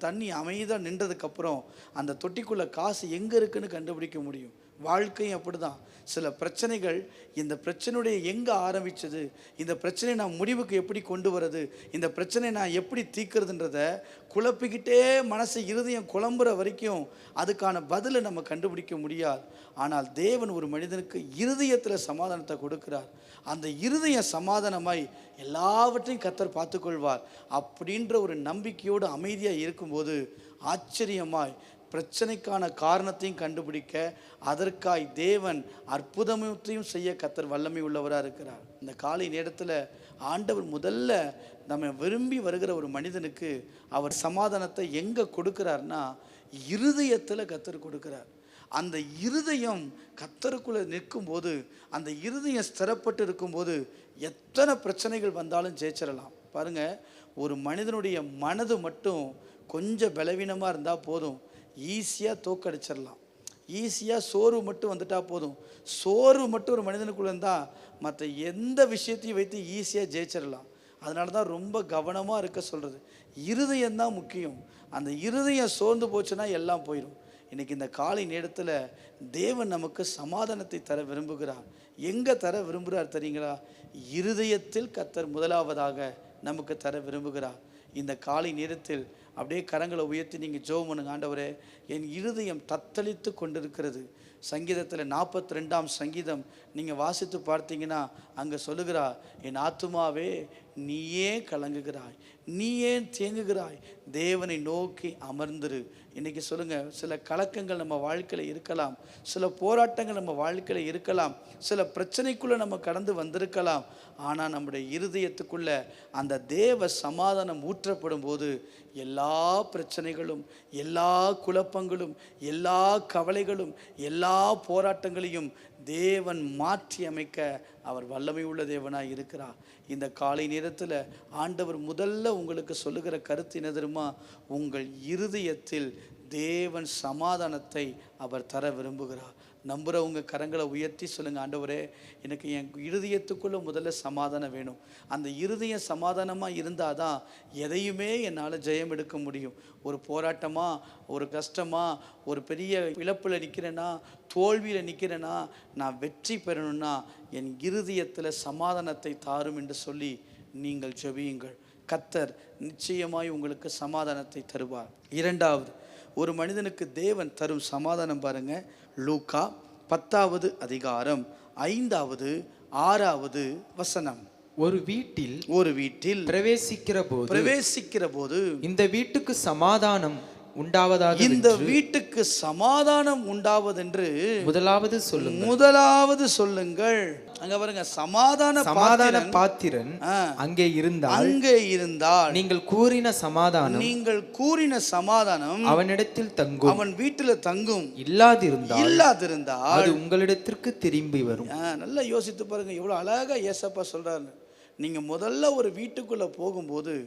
தண்ணி அமைதியாக நின்றதுக்கப்புறம் அந்த தொட்டிக்குள்ளே காசு எங்கே இருக்குன்னு கண்டுபிடிக்க முடியும். வாழ்க்கையும் அப்படி தான். சில பிரச்சனைகள், இந்த பிரச்சனையுடைய எங்கே ஆரம்பித்தது, இந்த பிரச்சனையை நான் முடிவுக்கு எப்படி கொண்டு வரது, இந்த பிரச்சனையை நான் எப்படி தீர்க்கிறதுன்றத குழப்பிக்கிட்டே மனசு இருதயம் குழம்புற வரைக்கும் அதுக்கான பதிலை நம்ம கண்டுபிடிக்க முடியாது. ஆனால் தேவன் ஒரு மனிதனுக்கு இருதயத்தில் சமாதானத்தை கொடுக்கிறார். அந்த இருதயம் சமாதானமாய் எல்லாவற்றையும் கர்த்தர் பார்த்துக்கொள்வார் அப்படின்ற ஒரு நம்பிக்கையோடு அமைதியாக இருக்கும்போது ஆச்சரியமாய் பிரச்சனைக்கான காரணத்தையும் கண்டுபிடிக்க, அதற்காய் தேவன் அற்புதத்தையும் செய்ய கர்த்தர் வல்லமை உள்ளவராக இருக்கிறார். இந்த காலை நேரத்தில் ஆண்டவர் முதல்ல நம்ம விரும்பி வருகிற ஒரு மனிதனுக்கு அவர் சமாதானத்தை எங்கே கொடுக்கிறார்னா, இருதயத்தில் கர்த்தர் கொடுக்கிறார். அந்த இருதயம் கர்த்தருக்குள்ளே நிற்கும்போது, அந்த இருதயம் ஸ்திரப்பட்டு இருக்கும்போது எத்தனை பிரச்சனைகள் வந்தாலும் ஜெயிச்சிடலாம். பாருங்கள், ஒரு மனிதனுடைய மனது மட்டும் கொஞ்சம் பலவீனமாக இருந்தால் போதும், ஈஸியாக தோக்கடிச்சிடலாம். ஈஸியாக சோர்வு மட்டும் வந்துட்டால் போதும், சோர்வு மட்டும் ஒரு மனிதனுக்குள்ளே இருந்தால் மற்ற எந்த விஷயத்தையும் வைத்து ஈஸியாக ஜெயிச்சிடலாம். அதனால தான் ரொம்ப கவனமாக இருக்க சொல்கிறது. இருதயம்தான் முக்கியம். அந்த இருதயம் சோர்ந்து போச்சுன்னா எல்லாம் போயிடும். இன்றைக்கி இந்த காலை நேரத்தில் தேவன் நமக்கு சமாதானத்தை தர விரும்புகிறார். எங்கே தர விரும்புகிறார் தெரியுங்களா? இருதயத்தில் கர்த்தர் முதலாவதாக நமக்கு தர விரும்புகிறார். இந்த காலை நேரத்தில் அப்படியே கரங்களை உயர்த்தி நீங்கள் ஜெபம் பண்ணுங்க. ஆண்டவரே, என் இருதயம் தத்தளித்து கொண்டிருக்கிறது. சங்கீதத்தில் 42ஆம் சங்கீதம் நீங்கள் வாசித்து பார்த்தீங்கன்னா அங்கே சொல்லுகிறா, என் ஆத்துமாவே நீயே கலங்குகிறாய், நீயே தேங்குகிறாய், தேவனை நோக்கி அமர்ந்துரு. இன்றைக்கி சொல்லுங்கள், சில கலக்கங்கள் நம்ம வாழ்க்கையில் இருக்கலாம், சில போராட்டங்கள் நம்ம வாழ்க்கையில் இருக்கலாம், சில பிரச்சனைக்குள்ளே நம்ம கடந்து வந்திருக்கலாம். ஆனால் நம்முடைய இருதயத்துக்குள்ளே அந்த தேவ சமாதானம் ஊற்றப்படும் போது எல்லா பிரச்சனைகளும், எல்லா குழப்பங்களும், எல்லா கவலைகளும், எல்லா போராட்டங்களையும் தேவன் மாற்றி அமைக்க அவர் வல்லமை உள்ள தேவனாய் இருக்கிறார். இந்த காலை நேரத்தில் ஆண்டவர் முதல்ல உங்களுக்கு சொல்லுகிற கருத்து என்ன தெரியுமா? உங்கள் இருதயத்தில் தேவன் சமாதானத்தை அவர் தர விரும்புகிறார். நம்புகிறவங்க கரங்களை உயர்த்தி சொல்லுங்கள், ஆண்டவரே எனக்கு என் இருதயத்துக்குள்ளே முதல்ல சமாதானம் வேணும். அந்த இருதயம் சமாதானமாக இருந்தால் தான் எதையுமே என்னால் ஜெயம் எடுக்க முடியும். ஒரு போராட்டமாக, ஒரு கஷ்டமாக, ஒரு பெரிய இழப்பில் நிற்கிறேன்னா, தோல்வியில் நிற்கிறேன்னா, நான் வெற்றி பெறணும்னா என் இருதயத்தில் சமாதானத்தை தாரும் என்று சொல்லி நீங்கள் ஜெபியுங்கள். கர்த்தர் நிச்சயமாய் உங்களுக்கு சமாதானத்தை தருவார். இரண்டாவது, ஒரு மனிதனுக்கு தேவன் தரும் சமாதானம் பாருங்க. லூக்கா 10வது அதிகாரம் 5வது 6வது வசனம். ஒரு வீட்டில் பிரவேசிக்கிற போது இந்த வீட்டுக்கு சமாதானம் உண்டாவதாக, இந்த வீட்டுக்கு சமாதானம் உண்டாவதென்று முதலாவது சொல்லுங்கள். அங்க பாருங்க, சமாதான பாத்திரன் அங்கே இருந்தால் நீங்கள் கூறின சமாதானம் அவனிடத்தில் தங்கும், அவன் வீட்டில் தங்கும். இல்லாதிருந்தால் அது உங்களிடத்திற்கு திரும்பி வரும். நல்லா யோசித்து பாருங்க, எவ்வளவு அழகா ஏசப்பா சொல்றாரு. நீங்க முதல்ல ஒரு வீட்டுக்குள்ள போகும்போது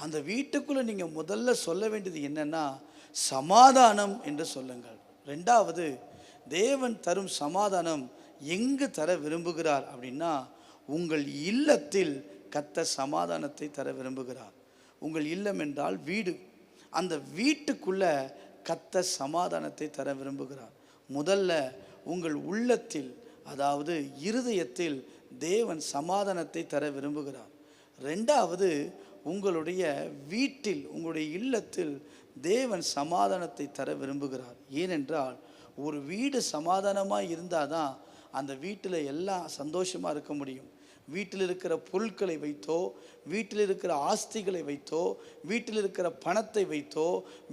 அந்த வீட்டுக்குள்ள நீங்க முதல்ல சொல்ல வேண்டியது என்னன்னா சமாதானம் என்று சொல்லுங்கள். ரெண்டாவது, தேவன் தரும் சமாதானம் எங்கு தர விரும்புகிறார் அப்படின்னா உங்கள் இல்லத்தில் கர்த்தர் சமாதானத்தை தர விரும்புகிறார். உங்கள் இல்லம் என்றால் வீடு. அந்த வீட்டுக்குள்ள கர்த்தர் சமாதானத்தை தர விரும்புகிறார். முதல்ல உங்கள் உள்ளத்தில், அதாவது இருதயத்தில் தேவன் சமாதானத்தை தர விரும்புகிறார். ரெண்டாவது, உங்களுடைய வீட்டில், உங்களுடைய இல்லத்தில் தேவன் சமாதானத்தை தர விரும்புகிறார். ஏனென்றால் ஒரு வீடு சமாதானமாக இருந்தால் தான் அந்த வீட்டில் எல்லாம் சந்தோஷமாக இருக்க முடியும். வீட்டில் இருக்கிற பொருட்களை வைத்தோ, வீட்டில் இருக்கிற ஆஸ்திகளை வைத்தோ, வீட்டில் இருக்கிற பணத்தை வைத்தோ,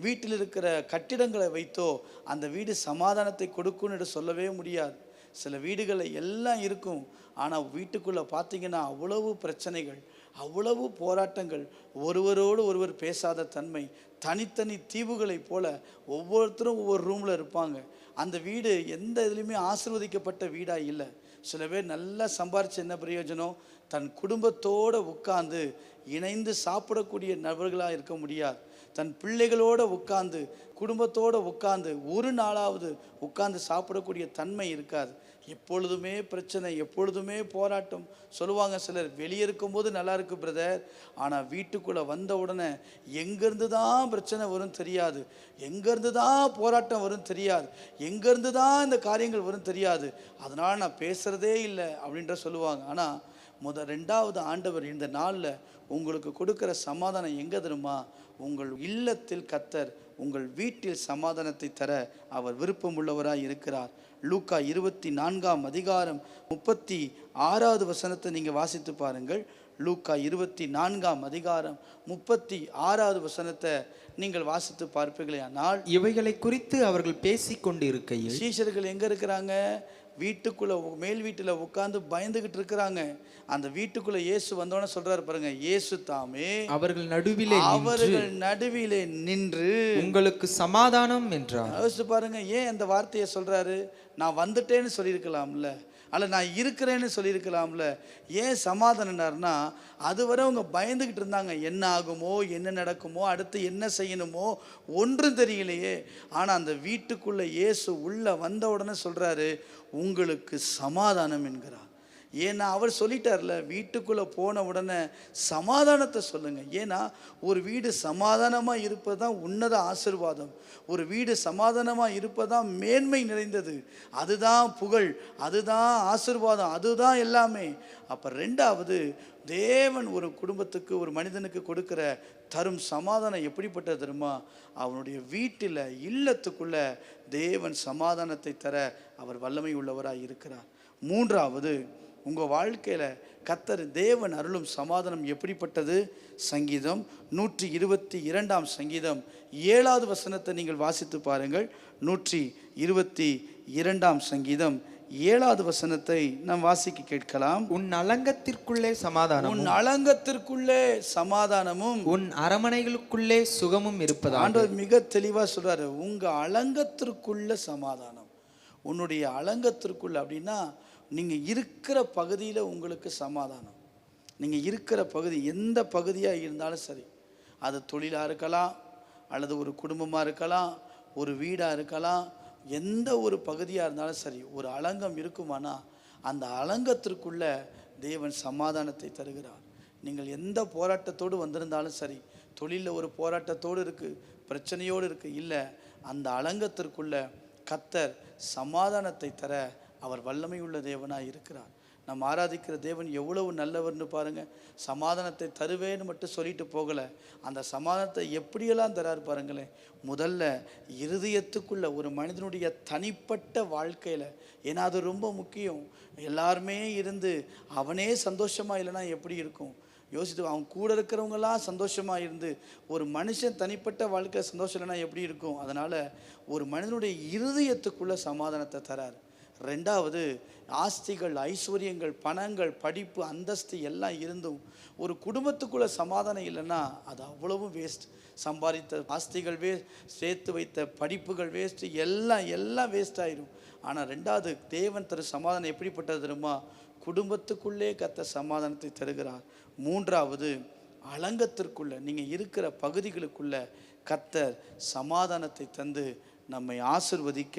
வீட்டில் இருக்கிற கட்டிடங்களை வைத்தோ அந்த வீடு சமாதானத்தை கொடுக்கும்னு என்று சொல்லவே முடியாது. சில வீடுகளில் எல்லாம் இருக்கும், ஆனால் வீட்டுக்குள்ளே பார்த்தீங்கன்னா அவ்வளவு பிரச்சனைகள், அவ்வளவு போராட்டங்கள், ஒருவரோடு ஒருவர் பேசாத தன்மை, தனித்தனி தீவுகளை போல ஒவ்வொருத்தரும் ஒவ்வொரு ரூமில் இருப்பாங்க. அந்த வீடு எந்த இதுலையுமே ஆசீர்வதிக்கப்பட்ட வீடாக இல்லை. சில பேர் நல்லா சம்பாரிச்சு என்ன பிரயோஜனம்? தன் குடும்பத்தோடு உட்கார்ந்து இணைந்து சாப்பிடக்கூடிய நபர்களாக இருக்க முடியாது. தன் பிள்ளைகளோடு உட்கார்ந்து, குடும்பத்தோடு உட்கார்ந்து ஒரு நாளாவது உட்கார்ந்து சாப்பிடக்கூடிய தன்மை இருக்காது. எப்பொழுதுமே பிரச்சனை, எப்பொழுதுமே போராட்டம். சொல்லுவாங்க சிலர், வெளியே இருக்கும்போது நல்லா இருக்கு பிரதர், ஆனால் வீட்டுக்குள்ளே வந்த உடனே எங்கேருந்து தான் பிரச்சனை வரும் தெரியாது, எங்கேருந்து தான் போராட்டம் வரும் தெரியாது, எங்கேருந்து தான் இந்த காரியங்கள் வரும் தெரியாது, அதனால் நான் பேசுகிறதே இல்லை அப்படின்ற சொல்லுவாங்க. ஆனால் ரெண்டாவது ஆண்டவர் இந்த நாளில் உங்களுக்கு கொடுக்குற சமாதானம் எங்கே தெரியுமா? உங்கள் இல்லத்தில் கர்த்தர் உங்கள் வீட்டில் சமாதானத்தை தர அவர் விருப்பம் உள்ளவராய் இருக்கிறார். லூக்கா 24ஆம் அதிகாரம் 36வது வசனத்தை நீங்கள் வாசித்து பாருங்கள். லூக்கா 24ஆம் அதிகாரம் 36வது வசனத்தை நீங்கள் வாசித்து பார்ப்பீர்களானால், இவைகளை குறித்து அவர்கள் பேசிக்கொண்டு இருக்கையில் சீஷர்கள் எங்கே இருக்கிறாங்க? வீட்டுக்குள்ளே, மேல் வீட்டில் உட்கார்ந்து பயந்துகிட்டு இருக்கிறாங்க. அந்த வீட்டுக்குள்ளே இயேசு வந்தோன்னு சொல்றாரு பாருங்க, இயேசு தாமே அவர்கள் நடுவிலே நின்று உங்களுக்கு சமாதானம் என்றார். யோசிச்சு பாருங்க, ஏன் அந்த வார்த்தையை சொல்றாரு? நான் வந்துட்டேன்னு சொல்லியிருக்கலாம்ல, அல்ல நான் இருக்கிறேன்னு சொல்லியிருக்கலாம்ல. ஏன் சமாதானம்னார்னா, அதுவரை அவங்க பயந்துக்கிட்டு இருந்தாங்க, என்ன ஆகுமோ, என்ன நடக்குமோ, அடுத்து என்ன செய்யணுமோ ஒன்றும் தெரியலையே. ஆனால் அந்த வீட்டுக்குள்ளே இயேசு உள்ளே வந்த உடனே சொல்கிறாரு, உங்களுக்கு சமாதானம் என்கிறார். ஏன்னா அவர் சொல்லிட்டார்ல, வீட்டுக்குள்ளே போன உடனே சமாதானத்தை சொல்லுங்கள். ஏன்னா ஒரு வீடு சமாதானமாக இருப்பது தான் உன்னத ஆசீர்வாதம். ஒரு வீடு சமாதானமாக இருப்பதான் மேன்மை நிறைந்தது, அதுதான் புகழ், அதுதான் ஆசீர்வாதம், அதுதான் எல்லாமே. அப்போ ரெண்டாவது, தேவன் ஒரு குடும்பத்துக்கு, ஒரு மனிதனுக்கு கொடுக்குற தரும் சமாதானம் எப்படிப்பட்டது தெரியுமா? அவனுடைய வீட்டில், இல்லத்துக்குள்ள தேவன் சமாதானத்தை தர அவர் வல்லமை உள்ளவராக இருக்கிறார். மூன்றாவது, உங்கள் வாழ்க்கையில் கர்த்தர் தேவன் அருளும் சமாதானம் எப்படிப்பட்டது? சங்கீதம் 122ஆம் சங்கீதம் 7வது வசனத்தை நீங்கள் வாசித்து பாருங்கள். 122ஆம் சங்கீதம் 7வது வசனத்தை நாம் வாசிக்க கேட்கலாம். உன் அலங்கத்திற்குள்ளே சமாதானம், உன் அலங்கத்திற்குள்ளே சமாதானமும் உன் அரமனைகளுக்குள்ளே சுகமும் இருப்பதாக. ஆண்டவர் மிக தெளிவாக சொல்றாரு, உங்க அலங்கத்திற்குள்ள சமாதானம். உன்னுடைய அலங்கத்திற்குள்ள அப்படின்னா நீங்கள் இருக்கிற பகுதியில் உங்களுக்கு சமாதானம். நீங்கள் இருக்கிற பகுதி எந்த பகுதியாக இருந்தாலும் சரி, அது தொழிலாக இருக்கலாம், அல்லது ஒரு குடும்பமாக இருக்கலாம், ஒரு வீடாக இருக்கலாம், எந்த ஒரு பகுதியாக இருந்தாலும் சரி, ஒரு அலங்கம் இருக்குமானா அந்த அலங்கத்திற்குள்ள தேவன் சமாதானத்தை தருகிறார். நீங்கள் எந்த போராட்டத்தோடு வந்திருந்தாலும் சரி, தொழிலில் ஒரு போராட்டத்தோடு இருக்குது, பிரச்சனையோடு இருக்குது, இல்லை, அந்த அலங்கத்திற்குள்ள கர்த்தர் சமாதானத்தை தர அவர் வல்லமை உள்ள தேவனாக இருக்கிறார். நம்ம ஆராதிக்கிற தேவன் எவ்வளவு நல்லவர்னு பாருங்கள். சமாதானத்தை தருவேன்னு மட்டும் சொல்லிட்டு போகலை, அந்த சமாதானத்தை எப்படியெல்லாம் தராரு பாருங்களேன். முதல்ல இருதயத்துக்குள்ள ஒரு மனிதனுடைய தனிப்பட்ட வாழ்க்கையில், ஏன்னா அது ரொம்ப முக்கியம். எல்லாருமே இருந்து அவனே சந்தோஷமாக இல்லைன்னா எப்படி இருக்கும்? யோசித்து, அவன் கூட இருக்கிறவங்களாம் சந்தோஷமாக இருந்து ஒரு மனுஷன் தனிப்பட்ட வாழ்க்கை சந்தோஷம் இல்லைன்னா எப்படி இருக்கும்? அதனால் ஒரு மனிதனுடைய இருதயத்துக்குள்ள சமாதானத்தை தரார். ரெண்டாவது, ஆஸ்திகள், ஐஸ்வர்யங்கள், பணங்கள், படிப்பு, அந்தஸ்து எல்லாம் இருந்தும் ஒரு குடும்பத்துக்குள்ள சமாதானம் இல்லைன்னா அது அவ்வளவும் வேஸ்ட். சம்பாதித்த ஆஸ்திகள் வேஸ்ட், சேர்த்து வைத்த படிப்புகள் வேஸ்ட்டு, எல்லாம் வேஸ்ட் ஆயிடும். ஆனால் ரெண்டாவது, தேவன் தரு சமாதானம் எப்படிப்பட்டது தெரியுமா? குடும்பத்துக்குள்ளே கர்த்தர் சமாதானத்தை தருகிறார். மூன்றாவது, அலங்கத்திற்குள்ள நீங்கள் இருக்கிற பகுதிகளுக்குள்ள கர்த்தர் சமாதானத்தை தந்து நம்மை ஆசிர்வதிக்க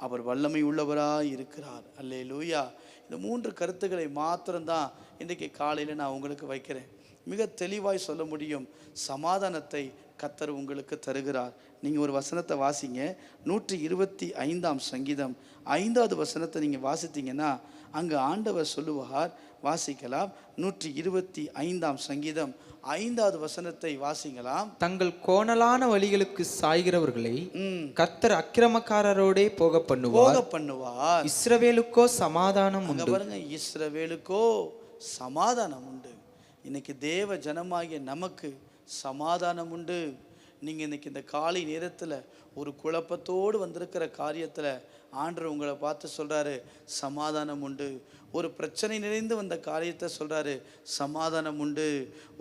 அவர் வல்லமை உள்ளவராக இருக்கிறார். அல்லேலூயா. இந்த 3 கருத்துக்களை மாத்திரம்தான் இன்றைக்கு காலையில் நான் உங்களுக்கு வைக்கிறேன். மிக தெளிவாய் சொல்ல முடியும். சமாதானத்தை கர்த்தர் உங்களுக்கு தருகிறார். நீங்கள் ஒரு வசனத்தை வாசிங்க. 125ஆம் சங்கீதம் 5வது வசனத்தை நீங்கள் வாசித்தீங்கன்னா அங்கே ஆண்டவர் சொல்லுவார். வாசிக்கலாம். 125ஆம் சங்கீதம் 5வது வசனத்தை வாசிக்கலாம். தங்கள் கோணலான வழிகளுக்கு சாய்கிறவர்களை கர்த்தர் அக்கிரமக்காரரோடே போக பண்ணுவார். இஸ்ரவேலுக்கோ சமாதானம் உண்டு. பாருங்க, இஸ்ரவேலுக்கோ சமாதானம் உண்டு. இன்னைக்கு தேவ ஜனமாகிய நமக்கு சமாதானம் உண்டு. நீங்கள் இன்னைக்கு இந்த காலை நேரத்தில் ஒரு குழப்பத்தோடு வந்திருக்கிற காரியத்தில் ஆண்டவர் உங்களை பார்த்து சொல்கிறாரு, சமாதானம் உண்டு. ஒரு பிரச்சனை நிறைந்து வந்த காரியத்தை சொல்கிறாரு, சமாதானம் உண்டு.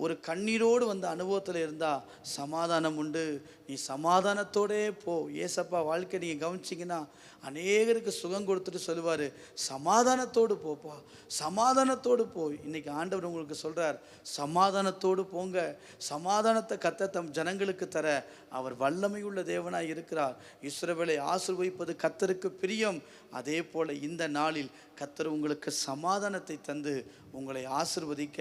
ஒரு கண்ணீரோடு வந்த அனுபவத்தில் இருந்தால் சமாதானம் உண்டு. நீ சமாதானத்தோடே போ. ஏசப்பா வாழ்க்கை நீங்கள் கவனிச்சிங்கன்னா அநேகருக்கு சுகம் கொடுத்துட்டு சொல்லுவார், சமாதானத்தோடு போப்பா, சமாதானத்தோடு போ. இன்றைக்கி ஆண்டவர் உங்களுக்கு சொல்கிறார், சமாதானத்தோடு போங்க. சமாதானத்தை கர்த்தர் தம் ஜனங்களுக்கு தர அவர் வல்லமையுள்ள தேவனாய் இருக்கிறார். இஸ்ரவேலை ஆசீர்வதிப்பது கர்த்தருக்கு பிரியம். அதே போல் இந்த நாளில் கர்த்தர் உங்களுக்கு சமாதானத்தை தந்து உங்களை ஆசீர்வதிக்க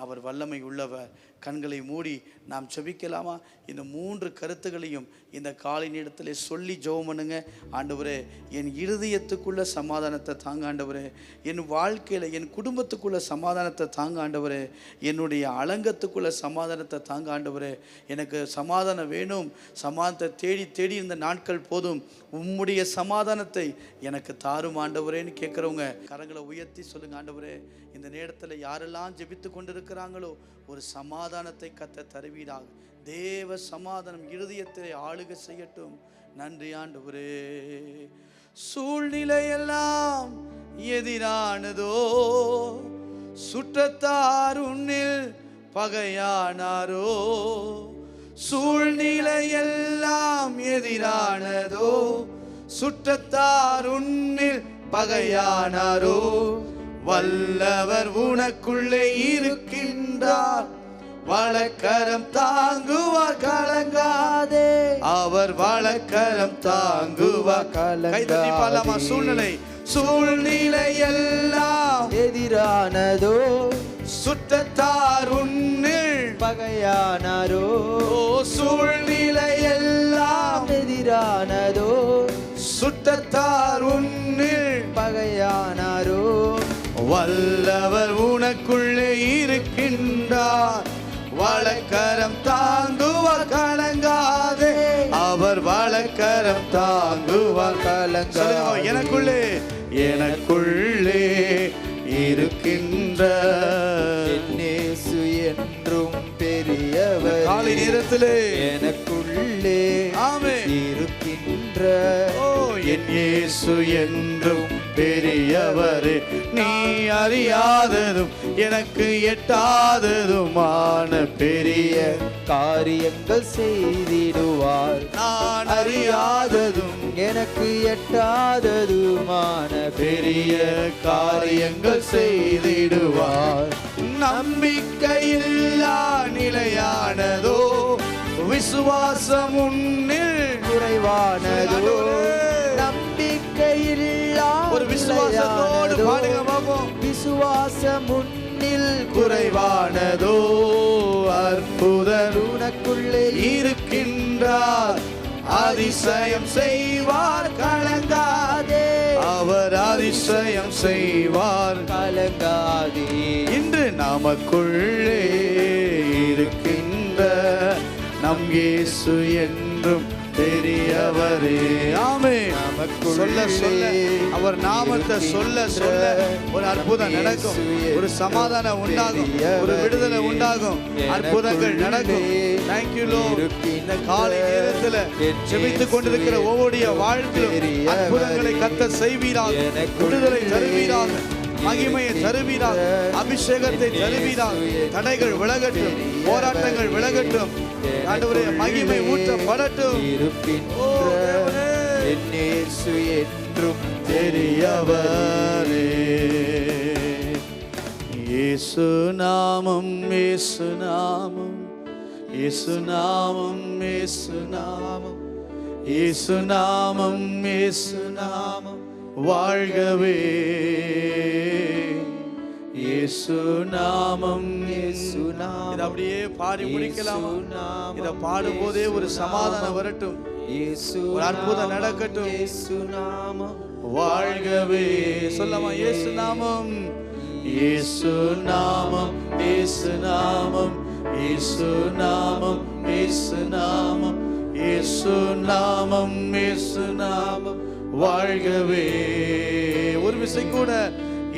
அவர் வல்லமை உள்ளவர். கண்களை மூடி நாம் ஜெபிக்கலாமா? இந்த 3 கருத்துகளையும் இந்த காலை நேரத்தில் சொல்லி ஜெபம் பண்ணுங்க. ஆண்டவரே, என் இருதயத்துக்குள்ள சமாதானத்தை தாங்க ஆண்டவரே. என் வாழ்க்கையில் என் குடும்பத்துக்குள்ள சமாதானத்தை தாங்க ஆண்டவரே. என்னுடைய அலங்கத்துக்குள்ள சமாதானத்தை தாங்க ஆண்டவரே. எனக்கு சமாதானம் வேணும். சமாதானத்தை தேடி தேடி இந்த நாட்கள் போதும். உம்முடைய சமாதானத்தை எனக்கு தாரும் ஆண்டவரேன்னு கேட்குறவங்க கரங்களை உயர்த்தி சொல்லுங்க. ஆண்டவரே, இந்த நேரத்தில் யாரெல்லாம் ஜெபித்து கொண்டிருக்கிறாங்களோ ஒரு சமாதானத்தை கர்த்தர் தருவீராக. தேவ சமாதானம் இருதயத்தை ஆளுகை செய்யட்டும். நன்றி ஆண்டவரே. சூழ்நிலையெல்லாம் எதிரானதோ, சுற்றத்தார் உன்னில் பகையானாரோ. சூழ்நிலையெல்லாம் எதிரானதோ, சுற்றத்தார் உன்னில் பகையானாரோ. வல்லவர் உனக்குள்ளே இருக்கின்றார், வலக்கரம் தாங்குவார் கலங்காதே. அவர் வலக்கரம் தாங்குவார் கலங்காதே. சூழ்நிலை எல்லாம் எதிரானதோ, சுற்றத்தார் உன்னில் பகையானாரோ. சூழ்நிலை எல்லாம் எதிரானதோ, சுற்றத்தார் உன்னில் பகையானாரோ. வல்லவர் உனக்குள்ளே இருக்கின்றார், வலக்கரம் தாங்குவார் கலங்காதே. அவர் வலக்கரம் தாங்குவார் கலங்காதே. எனக்குள்ளே இருக்கின்ற இயேசு என்றும் பெரியவர். காலை நேரத்திலே எனக்குள்ளே இருக்கின்ற என் இயேசு என்றும் பெரியவரே. நீ அறியாததும் எனக்கு எட்டாததுமான பெரிய காரியங்கள் செய்திடுவார். நான் அறியாததும் என கண்ணுக்கு எட்டாததுமான பெரிய காரியங்கள் செய்திடுவார். நம்பிக்கையில்லா நிலையானதோ, விசுவாசம் உன்னில் குறைவானதோ. நம்பிக்கையில்லா ஒரு விசுவாசத்தோடு பாடுங்க பாப்போம். விசுவாசம் உன்னில் குறைவானதோ, அற்புதர் உனக்குள்ளே இருக்கின்றார், அதிசயம் செய்வார், கலங்காதே. அவர் அதிசயம் செய்வார், கலங்காதே. இன்று நமக்குள்ளே இருக்கின்ற நம் இயேசு என்றும் பெரியவரே. ஆமே. சொல்ல சொல்ல அவர் நாமத்தை சொல்ல சொல்ல ஒரு அற்புதம் நடக்கும், ஒரு சமாதானம் உண்டாகும், ஒரு விடுதலை உண்டாகும், அற்புதங்கள் நடக்கும். Thank you Lord. இந்த காலை நேரத்தில் ஜெபித்துக் கொண்டிருக்கிற ஒவ்வொருடைய வாழ்க்கையிலும் அற்புதங்களை கர்த்தர் செய்வீராக, விடுதலை தருவீராக, மகிமையை தருவீராக, அபிஷேகத்தை தருவீராக. தடைகள் விலகட்டும், போராட்டங்கள் விலகட்டும், ஆண்டவரே மகிமை ஊற்றப்படட்டும். இயேசு என்றும் பெரியவரே. இயேசு நாமம், இயேசு நாமம், இயேசு நாமம், இயேசு நாமம், இயேசு நாமம், இயேசு நாமம் வாழ்கவே. இயேசு நாமம், இயேசு நாமம். இதை அப்படியே பாடி முடிக்கலாமா? இதை பாடும் போதே ஒரு சமாதானம் வரட்டும், ஒரு அற்புதம் நடக்கட்டும். இயேசு நாமம் வாழ்கவே. சொல்லமா? இயேசு நாமம், இயேசு நாமம், இயேசு நாமம், இயேசு நாமம், இயேசு நாமம், இயேசு நாமம், இயேசு நாமம் வாழ்கவே. ஒரு விசை கூட.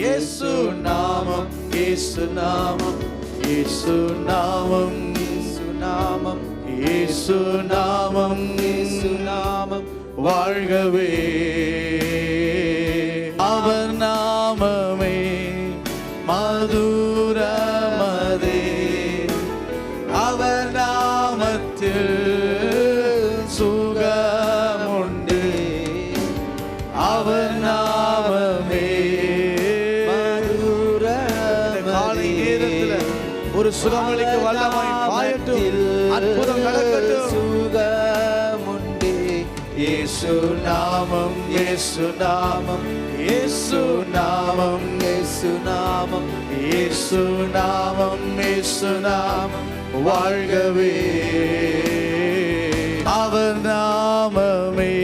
இயேசு நாமம், இயேசு நாமம், இயேசு நாமம், இயேசு நாமம், இயேசு நாமம், இயேசு நாமம் வாழ்கவே. அவர் நாமமே மதுரமதே, அவர் நாமத்தில் சுகமுண்டு, அவர் நாமமே காலை நேரத்தில் ஒரு சுகமளிக்க வல்லமாய் பாயட்டும், அற்புதம் நடக்கட்டும். சுகமுண்டே. இயேசு நாமம், இயேசு நாமம், இயேசு நாமம், இயேசு நாமம், இயேசு நாமம், இயேசு நாமம் வாழ்கவே. அவர் நாமமே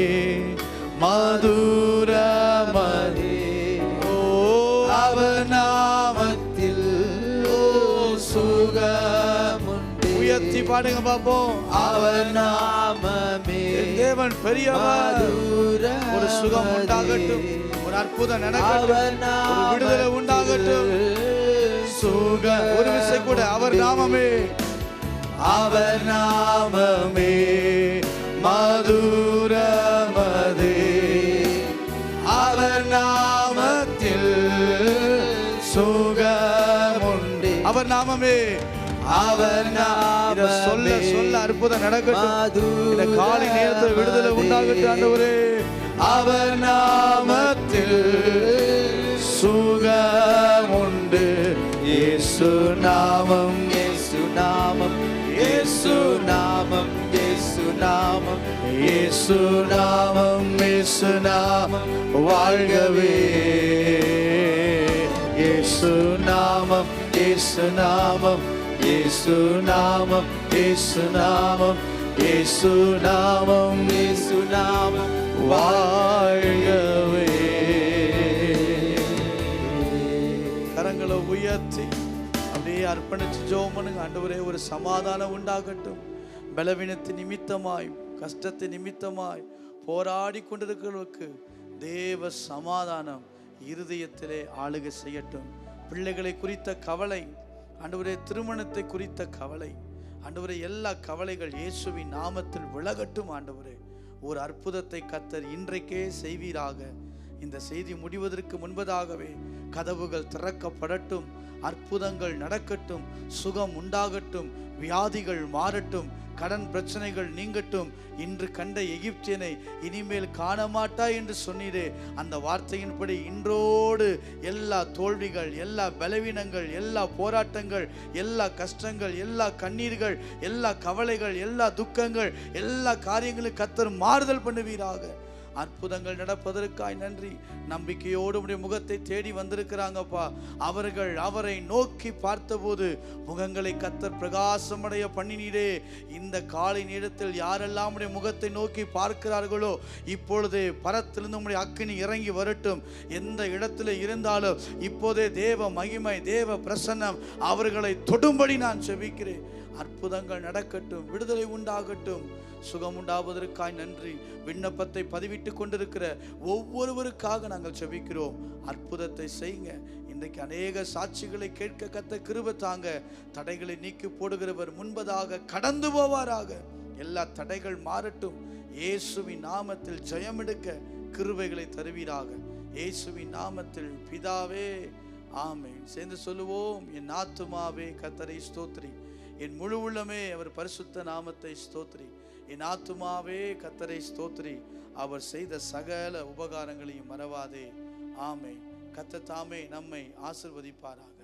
மதுரமதே, ஓ அவர் நாமத்தில் சுகமுண்டே. உயர்த்தி பாடுங்க பாப்போம். அவர் நாமமே தேவன் பெரியவர். ஒரு சுகம் உண்டாகட்டும், ஒரு அற்புதம் நடக்கட்டும், ஒரு விடுதலை உண்டாகட்டும். சுக ஒரு விசை கூட. அவர் நாமமே, அவர் நாமமே மதுரமதே, அவர் நாமத்தில் சுகமுண்டே. அவர் நாமமே, அவர் நாமமே. சொல்ல சொல்ல அற்புதம் நடக்கட்டும். இந்த காலை நேரத்தில் விடுதலை உண்டாகட்டும் ஆண்டவரே. அவர் நாமத்தில் சுகமுண்டு. இயேசு நாமம், இயேசு நாமம், இயேசு நாமம், இயேசு நாமம், இயேசு நாமம், இயேசு நாமம் வாழ்கவே. இயேசு நாமம், இயேசு நாமம், இயேசு நாமம், இயேசு நாமம், இயேசு நாமம், இயேசு நாமம் வாழ்கவே. கரங்களை உயர்த்தி அப்படியே அர்ப்பணிச்சு ஜெபம் பண்ணுங்க. ஆண்டவரே, ஒரு சமாதானம் உண்டாகட்டும். பலவீனத்து நிமித்தமாய், கஷ்டத்து நிமித்தமாய் போராடி கொண்டிருக்கிறவர்களுக்கு தேவ சமாதானம் இருதயத்திலே ஆளுகை செய்யட்டும். பிள்ளைகளை குறித்த கவலை ஆண்டவரே, திருமணத்தை குறித்த கவலை ஆண்டவரே, எல்லா கவலைகள் இயேசுவின் நாமத்தில் விலகட்டும். ஆண்டவரே, ஒரு அற்புதத்தை கர்த்தர் இன்றைக்கே செய்வீராக. இந்த செய்தி முடிவதற்கு முன்பதாகவே கதவுகள் திறக்கப்படட்டும், அற்புதங்கள் நடக்கட்டும், சுகம் உண்டாகட்டும், வியாதிகள் மாறட்டும், கடன் பிரச்சனைகள் நீங்கட்டும். இன்று கண்ட எகிப்தியனை இனிமேல் காண மாட்டாய் என்று சொன்னீரே, அந்த வார்த்தையின்படி இன்றோடு எல்லா தோல்விகள், எல்லா பலவீனங்கள், எல்லா போராட்டங்கள், எல்லா கஷ்டங்கள், எல்லா கண்ணீர்கள், எல்லா கவலைகள், எல்லா துக்கங்கள், எல்லா காரியங்களும் கர்த்தர் மாறுதல் பண்ணுவீராக. அற்புதங்கள் நடப்பதற்காய் நன்றி. நம்பிக்கையோடு உடைய முகத்தை தேடி வந்திருக்கிறாங்கப்பா. அவர்கள் அவரை நோக்கி பார்த்தபோது முகங்களை கர்த்தர் பிரகாசமடைய பண்ணினீரே. இந்த காலை நேரத்தில் யாரெல்லாம் உடைய முகத்தை நோக்கி பார்க்கிறார்களோ, இப்பொழுதே பரத்திலிருந்து உடைய அக்கினி இறங்கி வரட்டும். எந்த இடத்துல இருந்தாலும் இப்போதே தேவ மகிமை, தேவ பிரசன்னம் அவர்களை தொடும்படி நான் செபிக்கிறேன். அற்புதங்கள் நடக்கட்டும், விடுதலை உண்டாகட்டும், சுகம் உண்டாவதற்காய் நன்றி. விண்ணப்பத்தை பதிவிட்டு கொண்டிருக்கிற ஒவ்வொருவருக்காக நாங்கள் செபிக்கிறோம். அற்புதத்தை செய்யுங்க. இன்றைக்கு அநேக சாட்சிகளை கேட்க கர்த்தர் கிருபை தாங்க. தடைகளை நீக்கி போடுகிறவர் முன்பதாக கடந்து போவாராக. எல்லா தடைகள் மாறட்டும். இயேசுவின் நாமத்தில் ஜெயமெடுக்க கிருபைகளை தருவீராக. இயேசுவின் நாமத்தில் பிதாவே, ஆமென். சேர்ந்து சொல்லுவோம். என் ஆத்துமாவே கர்த்தரை ஸ்தோத்திரி, என் முழு உள்ளமே அவர் பரிசுத்த நாமத்தை ஸ்தோத்திரி. என் ஆத்துமாவே கர்த்தரை ஸ்தோத்திரி, அவர் செய்த சகல உபகாரங்களையும் மறவாதே. ஆமென். கர்த்தர் தாமே நம்மை ஆசீர்வதிப்பாராக.